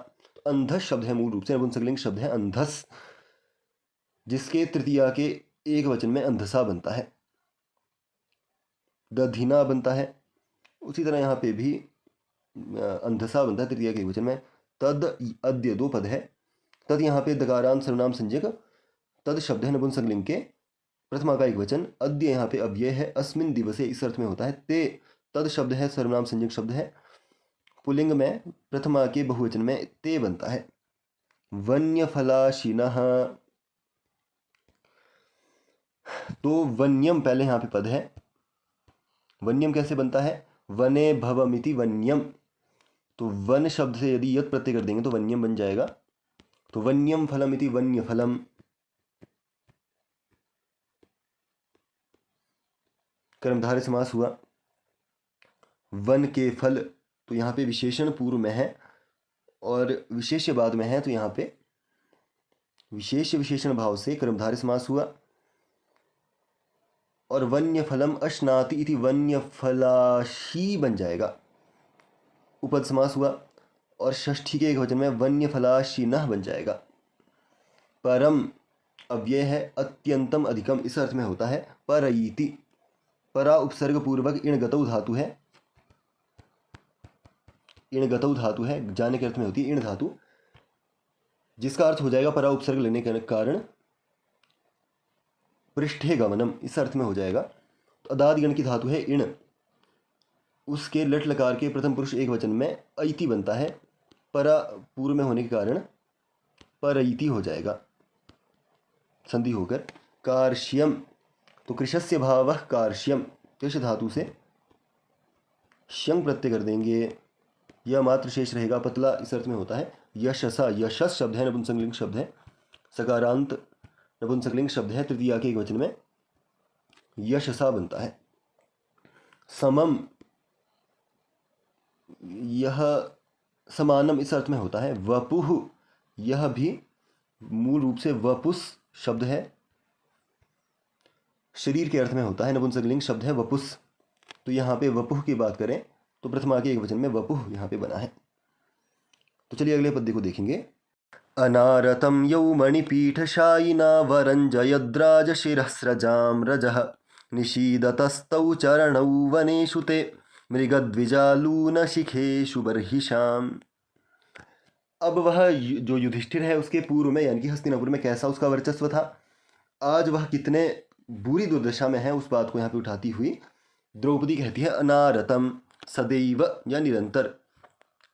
अंधस शब्द है, मूल रूप से नपुंसकलिंग शब्द है अंधस, जिसके तृतीया के एक वचन में अंधसा बनता है। दधिना बनता है, उसी तरह यहाँ पे भी अंधसा बनता है तृतीया के एक वचन में। तद अद्य दो पद है, तद यहाँ पे दकारांत सर्वनाम संज्ञक, तद शब्द है नपुंसकलिंग के, प्रथमा का एक वचन, अद्य यहाँ पे अव्यय है, अस्मिन दिवसे इस अर्थ में होता है। ते, तद शब्द है सर्वनाम संज्ञक शब्द है, पुल्लिंग में प्रथमा के बहुवचन में ते बनता है। वन्यफलाशिनः, तो वन्यम पहले यहाँ पे पद है, वन्यम कैसे बनता है? वने भवमिति वन्यम, तो वन शब्द से यदि यत प्रत्यय कर देंगे तो वन्यम बन जाएगा। तो वन्यम फलमिति वन्य फलम। कर्मधारय समास हुआ। वन के फल, तो यहाँ पे विशेषण पूर्व में है और विशेष्य बाद में है, तो यहाँ पे विशेष्य विशेषण भाव से कर्मधारय समास हुआ। और वन्य फलम अश्नाति इति वन्य फलाशी बन जाएगा, उपद समास हुआ। और षष्ठी के एक वचन में वन्य फलाशीनः बन जाएगा। परम अव्यय है, अत्यंतम अधिकम इस अर्थ में होता है। परईति, परा उपसर्ग पूर्वक इणगतौ धातु है, इणगतौ धातु है, जाने के अर्थ में होती है इण धातु, जिसका अर्थ हो जाएगा परा उपसर्ग लेने के कारण पृष्ठे गमनम, इस अर्थ में हो जाएगा। तो अदादिगण की धातु है इण, उसके लट लकार के प्रथम पुरुष एक वचन में ऐति बनता है, परा पूर्व में होने के कारण परईति हो जाएगा संधि होकर। कार्श्यम, तो कृशस्य भावः कार्श्यम, कृश धातु से श्यंग प्रत्यय कर देंगे, यह मात्र शेष रहेगा, पतला इस अर्थ में होता है। यशसा, यशस शब्द है, नपुंसकलिंग शब्द है, सकारांत नपुंसकलिंग शब्द है, तृतीया के एक वचन में यशसा बनता है। समम, यह समानम इस अर्थ में होता है। वपुः, यह भी मूल रूप से वपुस शब्द है, शरीर के अर्थ में होता है, नपुंसकलिंग शब्द है वपुस। तो यहाँ पे वपुः की बात करें तो प्रथमा के एक वचन में वपुः यहाँ पे बना है। तो चलिए अगले पद्य को देखेंगे। अनारतं यौमणिपीठशायिना वरञ्जयद्राजशिरःस्रजां रजः निशीदतस्तौ चरणौ वनेषु ते मृगद्विजालूनशिखेषु बर्हिषाम्। अब वह जो युधिष्ठिर है उसके पूर्व में यानी कि हस्तिनापुर में कैसा उसका वर्चस्व था, आज वह कितने बुरी दुर्दशा में है, उस बात को यहाँ पे उठाती हुई द्रौपदी कहती है अनारतम, सदैव या निरंतर,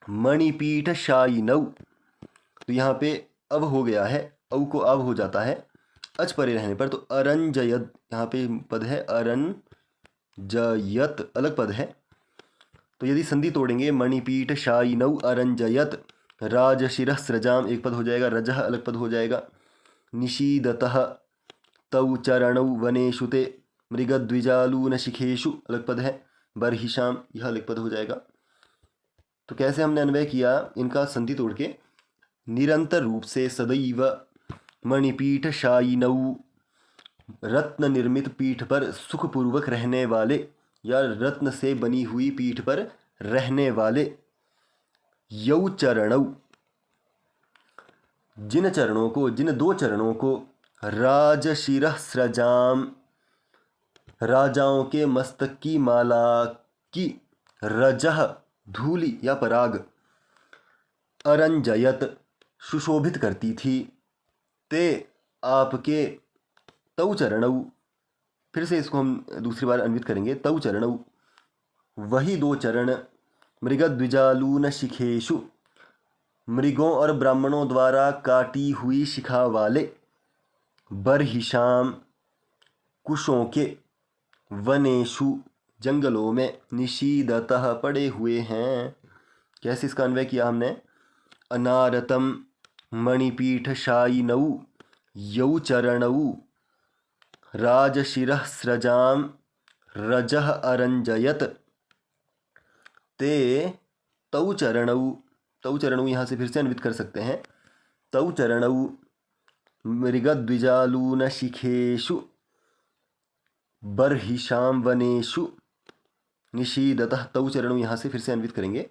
मणिपीठशायिनौ, तो यहाँ पे अब हो गया है, औ को अब हो जाता है अच परे रहने पर, तो अरंजयत यहाँ पे पद है, अरंजयत अलग पद है, तो यदि संधि तोड़ेंगे मणिपीठशायिनौ अरंजयत, राजशिरःस्रजाम एक पद हो जाएगा, रजः अलग पद हो जाएगा, निशीदतः तौ चरणौ वनेषु ते मृगद्विजालूनशिखेषु अलग पद है, बर्हिषाम यह अलग पद हो जाएगा। तो कैसे हमने अन्वय किया इनका संधि तोड़ के? निरंतर रूप से सदैव मणिपीठशायिनौ, रत्न निर्मित पीठ पर सुखपूर्वक रहने वाले या रत्न से बनी हुई पीठ पर रहने वाले, यौ चरणौ, जिन चरणों को, जिन दो चरणों को, राजशिरःस्रजाम, राजाओं के मस्तक की माला की, रजः धूलि या पराग, अरंजयत सुशोभित करती थी, ते आपके, तौ चरणौ, फिर से इसको हम दूसरी बार अन्वित करेंगे, तौ चरणौ वही दो चरण, मृगद्विजालूनशिखेषु मृगों और ब्राह्मणों द्वारा काटी हुई शिखा वाले, बर्हिषाम कुशों के, वनेषु जंगलों में, निशीदतः पड़े हुए हैं, कैसे इसका अन्वय किया हमने? अनारतम मणिपीठशायिनौ यौ चरणौ राजशिरः स्रजां रजः अरंजयत ते तौ चरणौ यहाँ से फिर से अन्वित कर सकते हैं। तौ चरणौ मृगद्विजालूनशिखेषु बर्हिषां वनेषु निशीदतः। तौ चरणौ यहाँ से फिर से अन्वित करेंगे।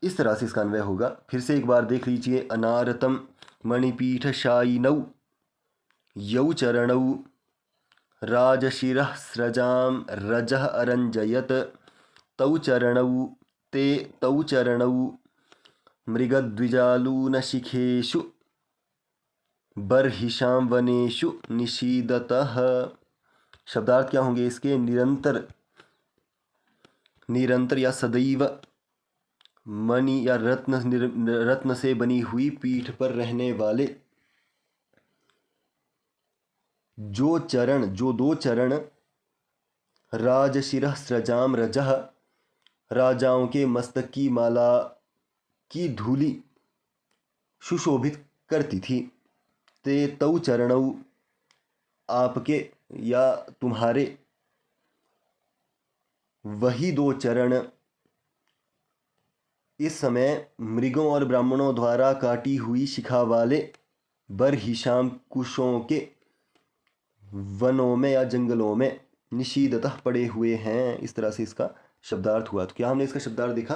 इस तरह से इसका अन्वय होगा। फिर से एक बार देख लीजिए। अनारतम मणिपीठशायिनौ यौ चरणौ राजशिरः स्रजां रजः अरंजयत तौ चरणौ ते तौ चरणौ मृगद्विजालूनशिखेषु बर्हिषां वनेषु निशीदतः। शब्दार्थ क्या होंगे इसके? निरंतर या सदैव, मणि या रत्न से बनी हुई पीठ पर रहने वाले, जो दो चरण, राजशिरः स्रजाम रजः, राजाओं के मस्तक की माला की धूली सुशोभित करती थी। ते तौ चरणौ, आपके या तुम्हारे वही दो चरण इस समय मृगों और ब्राह्मणों द्वारा काटी हुई शिखा वाले बर्हिषाम कुशों के वनों में या जंगलों में निशीदतः पड़े हुए हैं। इस तरह से इसका शब्दार्थ हुआ। तो क्या हमने इसका शब्दार्थ देखा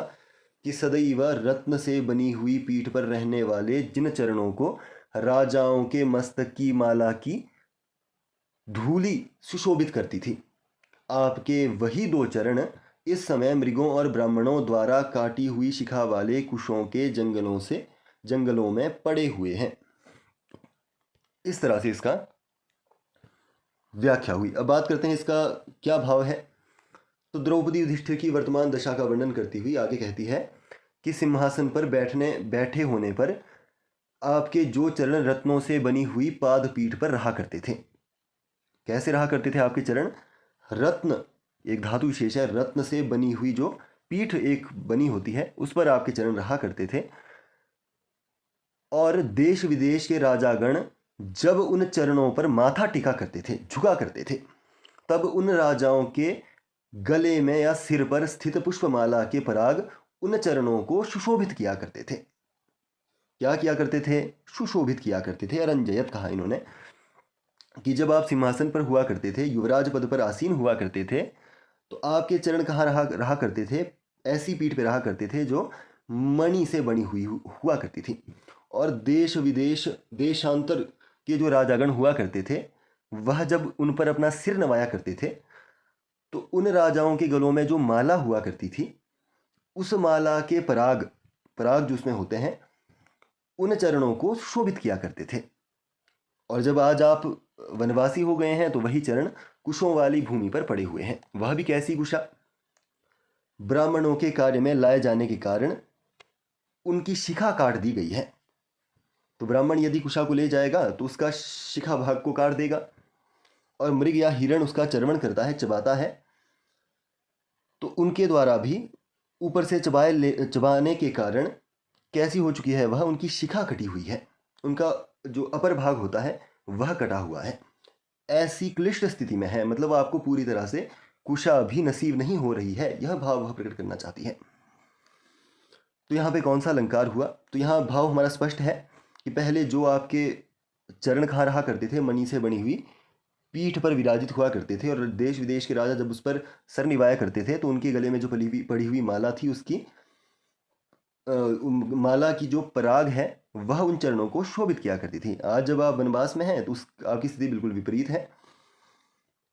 कि सदैव रत्न से बनी हुई पीठ पर रहने वाले जिन चरणों को राजाओं के मस्तक की माला की धूली सुशोभित करती थी, आपके वही दो चरण इस समय मृगों और ब्राह्मणों द्वारा काटी हुई शिखा वाले कुशों के जंगलों में पड़े हुए हैं। इस तरह से इसका व्याख्या हुई। अब बात करते हैं इसका क्या भाव है। तो द्रौपदी युधिष्ठिर की वर्तमान दशा का वर्णन करती हुई आगे कहती है कि सिंहासन पर बैठे होने पर आपके जो चरण रत्नों से बनी हुई पाद पीठ पर रहा करते थे। कैसे रहा करते थे आपके चरण? रत्न एक धातु विशेष है, रत्न से बनी हुई जो पीठ एक बनी होती है उस पर आपके चरण रहा करते थे। और देश विदेश के राजागण जब उन चरणों पर माथा टिका करते थे, झुका करते थे, तब उन राजाओं के गले में या सिर पर स्थित पुष्पमाला के पराग उन चरणों को सुशोभित किया करते थे। क्या किया करते थे? सुशोभित किया करते थे। अरंजयत कहा इन्होंने कि जब आप सिंहासन पर हुआ करते थे, युवराज पद पर आसीन हुआ करते थे, तो आपके चरण कहाँ रहा करते थे? ऐसी पीठ पे रहा करते थे जो मणि से बनी हुई हुआ करती थी। और देश विदेश देशांतर के जो राजागण हुआ करते थे, वह जब उन पर अपना सिर नवाया करते थे, तो उन राजाओं के गलों में जो माला हुआ करती थी, उस माला के पराग जो उसमें होते हैं, उन चरणों को शोभित किया करते थे। और जब आज आप वनवासी हो गए हैं तो वही चरण कुशों वाली भूमि पर पड़े हुए हैं। वह भी कैसी कुशा? ब्राह्मणों के कार्य में लाए जाने के कारण उनकी शिखा काट दी गई है। तो ब्राह्मण यदि कुशा को ले जाएगा तो उसका शिखा भाग को काट देगा, और मृग या हिरण उसका चर्वण करता है, चबाता है, तो उनके द्वारा भी ऊपर से चबाने के कारण कैसी हो चुकी है वह? उनकी शिखा कटी हुई है, उनका जो अपर भाग होता है वह कटा हुआ है। ऐसी क्लिष्ट स्थिति में है, मतलब आपको पूरी तरह से कुशा भी नसीब नहीं हो रही है, यह भाव वह प्रकट करना चाहती है। तो यहाँ पे कौन सा अलंकार हुआ? तो यहाँ भाव हमारा स्पष्ट है कि पहले जो आपके चरण कहाँ रहा करते थे, मणि से बनी हुई पीठ पर विराजित हुआ करते थे, और देश विदेश के राजा जब उस पर सर निवाया करते थे तो उनके गले में जो पड़ी हुई माला थी, उसकी माला की जो पराग है वह उन चरणों को शोभित किया करती थी। आज जब आप वनवास में हैं तो आपकी स्थिति बिल्कुल विपरीत है।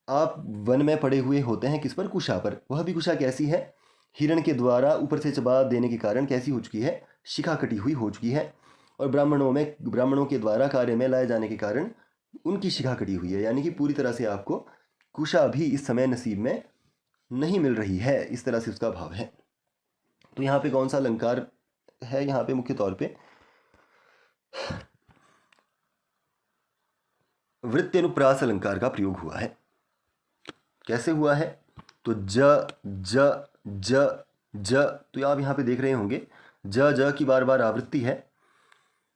आप वन में पड़े हुए होते हैं किस पर? कुशा पर। वह भी कुशा कैसी है? हिरण के द्वारा ऊपर से चबा देने के कारण कैसी हो चुकी है? शिखा कटी हुई हो चुकी है। और ब्राह्मणों के द्वारा कार्य में लाए जाने के कारण उनकी शिखा कटी हुई है, यानी कि पूरी तरह से आपको कुशा भी इस समय नसीब में नहीं मिल रही है। इस तरह से उसका भाव है। तो यहाँ पे कौन सा अलंकार है? यहाँ पे मुख्य तौर पे वृत्त्यनुप्रास अलंकार का प्रयोग हुआ है। कैसे हुआ है? तो ज ज ज ज, तो आप यहाँ पे देख रहे होंगे ज ज की बार बार आवृत्ति है,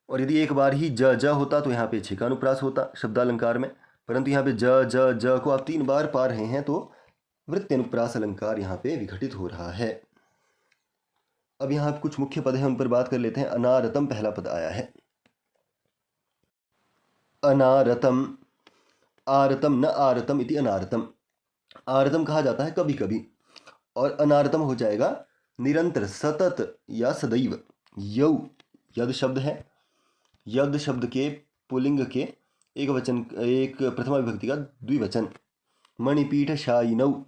और यदि एक बार ही ज ज होता तो यहाँ पे छ का अनुप्रास होता शब्दालंकार में, परंतु यहाँ पे ज ज ज को आप 3 बार पा रहे हैं, तो वृत्त्यनुप्रास अलंकार यहाँ पे विघटित हो रहा है। अब यहाँ कुछ मुख्य पद हैं, उन पर बात कर लेते हैं। अनारतम पहला पद आया है। अनारतम, आरतम न आरतम इति अनारतम। आरतम कहा जाता है कभी कभी, और अनारतम हो जाएगा निरंतर, सतत या सदैव। यौ यद शब्द है, यद शब्द के पुल्लिंग के एक वचन, एक प्रथमा विभक्ति का द्विवचन। मणिपीठ शायिनौ,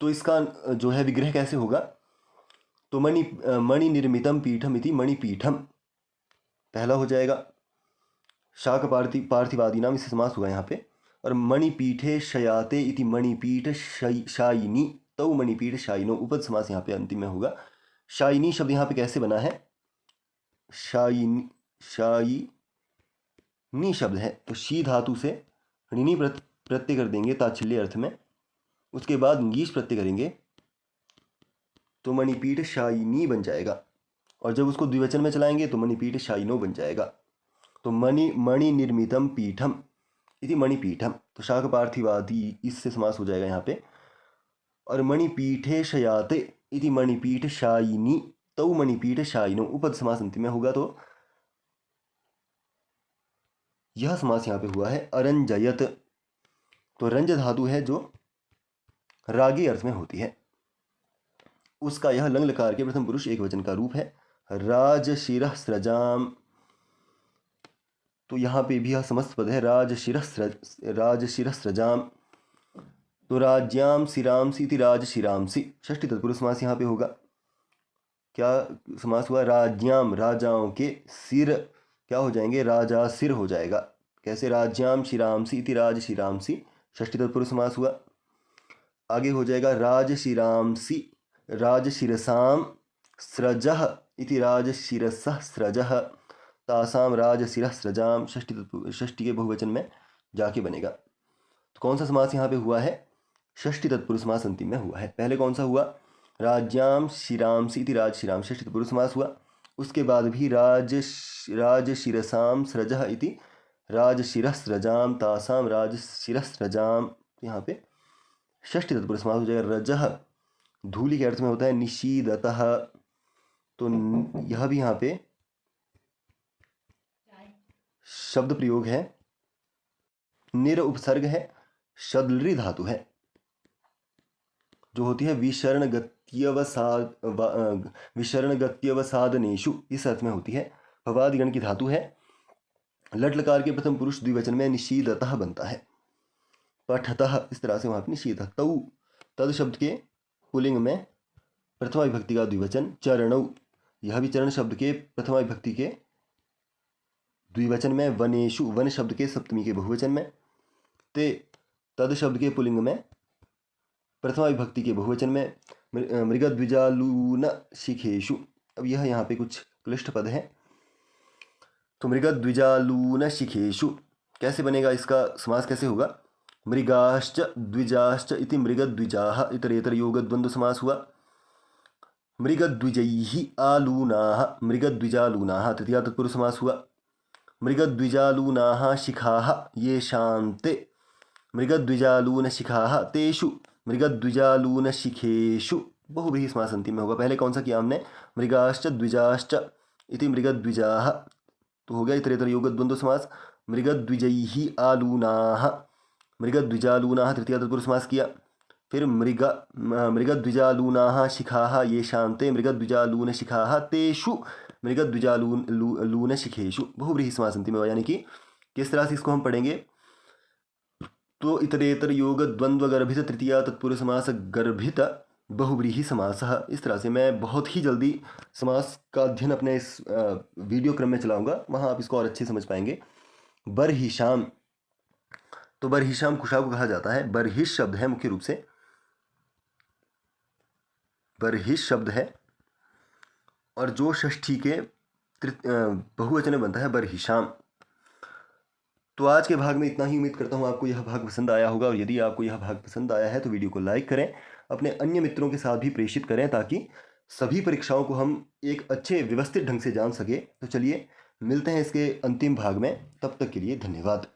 तो इसका जो है विग्रह कैसे होगा, तो मणि निर्मितम पीठम इति मणिपीठम पहला हो जाएगा। शाक पार्थिवादी नाम, इससे समास हुआ यहाँ पे। और मणिपीठे शयाते इति मणिपीठ शायिनी तौ मणिपीठ शायिनो, उपद समास यहाँ पे अंतिम में होगा। शायिनी शब्द यहाँ पे कैसे बना है, शायिनी, शायिनी शब्द है तो शी धातु से ऋणी प्रत्यय कर देंगे ताच्छल्य अर्थ में, उसके बाद ङीश प्रत्यय करेंगे तो मणिपीठ शायिनी बन जाएगा, और जब उसको द्विवचन में चलाएंगे तो मणिपीठ शायिनो बन जाएगा। तो मणि निर्मितम पीठम इति मणिपीठम, तो शाक पार्थिवादी इससे समास हो जाएगा यहाँ पे। और मणिपीठे शयाते इति मणिपीठ शायिनी तौ मणिपीठ शायिनो, उपद समास अंतिम में होगा, तो यह समास यहाँ पे हुआ है। अरंजयत, तो रंज धातु है जो रागी अर्थ में होती है, उसका यह लंग लकार के प्रथम पुरुष एक वचन का रूप है। राजशिरः स्रजाम, तो यहाँ पे भी यह समस्त पद है। राजशिरः स्रजाम, तो राज्याम सिरामसी इति राजशिरामसी, षष्ठी तत्पुरुष समास यहाँ पे होगा। क्या समास हुआ, राज्याम राजाओं के, सिर क्या हो जाएंगे, राजा सिर हो जाएगा। कैसे, राज्याम शिरामसी इति राजशिरामसी, षष्ठी तत्पुरुष समास हुआ। आगे हो जाएगा राजशिरामसी राजशिरसाम स्रजः इति राजशिरसः स्रजः तासाम राजशिरः स्रजाम, षष्ठी के बहुवचन में जाके बनेगा। तो कौन सा समास यहाँ पे हुआ है, षष्ठी तत्पुरुष समास अंतिम में हुआ है। पहले कौन सा हुआ, राज्याम शिरामसी इति राजशिराम, षष्ठी तत्पुरुष समास हुआ। उसके बाद भी राजशिरसाम स्रजः इति राजशिरः स्रजाम तासाम राजशिरः स्रजाम, यहाँ पे षष्ठी तत्पुरुष समास हो जाएगा। रजः धूलि के अर्थ में होता है निशीदतः, तो यह भी यहाँ पे शब्द प्रयोग है, निर उपसर्ग है, शदलरी धातु है जो होती है विशरणगत्यवसादनेषु, इस अर्थ में होती है। भवादिगण की धातु है। लट लकार के प्रथम पुरुष द्विवचन में निशीदतः बनता है। पठतः, इस तरह से वहाँ पर निषेध। तौ तद शब्द के पुल्लिंग में प्रथमा विभक्ति का द्विवचन। चरणौ, यह भी चरण शब्द के प्रथमा विभक्ति के द्विवचन में। वनेषु, वन शब्द के सप्तमी के बहुवचन में। ते तद शब्द के पुल्लिंग में प्रथमा विभक्ति के बहुवचन में। मृगद्विजालून शिखेषु, अब यह यहाँ पे कुछ क्लिष्ट पद है। तो मृगद्विजालून शिखेषु कैसे बनेगा, इसका समास कैसे होगा, मृगाश्च द्विजाश्च इति मृगद्विजाः, इतरेतर योग द्वंद्व समास हुआ। मृगद्विजैः आलूनाः मृगद्विजालूनाः, तृतीया तत्पुरुष समास हुआ। मृगद्विजालूनाः शिखाः येषां ते मृगद्विजालून शिखाः तेषु मृगद्विजालून शिखेषु, बहुव्रीहि समास अंतिम में होगा। पहले कौन सा किया हमने, मृगाश्च द्विजाश्च इति मृगद्विजाः, तो हो गया इतरेतर योग द्वंद्व समास। मृगद्विजैः आलूनाः मृगद्विजालूनाः, तृतीया तत्पुरुष समास किया। फिर मृगद्विजालूनाः शिखाः येषां ते मृगद्विजालून शिखाः तेषु मृगद्विजालून शिखेषु, बहुव्रीहि समास अंतिम में। यानी कि किस तरह से इसको हम पढ़ेंगे, तो इतरेतर योग द्वंद्व गर्भित तृतीया तत्पुरुष समास गर्भित बहुव्रीहि समासः। इस तरह से मैं बहुत ही जल्दी समास का अध्ययन अपने इस वीडियो क्रम में चलाऊंगा, वहाँ आप इसको और अच्छे समझ पाएंगे। बरहिशाम, तो बरहिशाम कुशा को कहा जाता है। बरहिश शब्द है, मुख्य रूप से बरहिश शब्द है, और जो षष्ठी के बहुवचन में बनता है बरहिशाम। तो आज के भाग में इतना ही। उम्मीद करता हूँ आपको यह भाग पसंद आया होगा, और यदि आपको यह भाग पसंद आया है तो वीडियो को लाइक करें, अपने अन्य मित्रों के साथ भी प्रेषित करें, ताकि सभी परीक्षाओं को हम एक अच्छे व्यवस्थित ढंग से जान सके। तो चलिए मिलते हैं इसके अंतिम भाग में, तब तक के लिए धन्यवाद।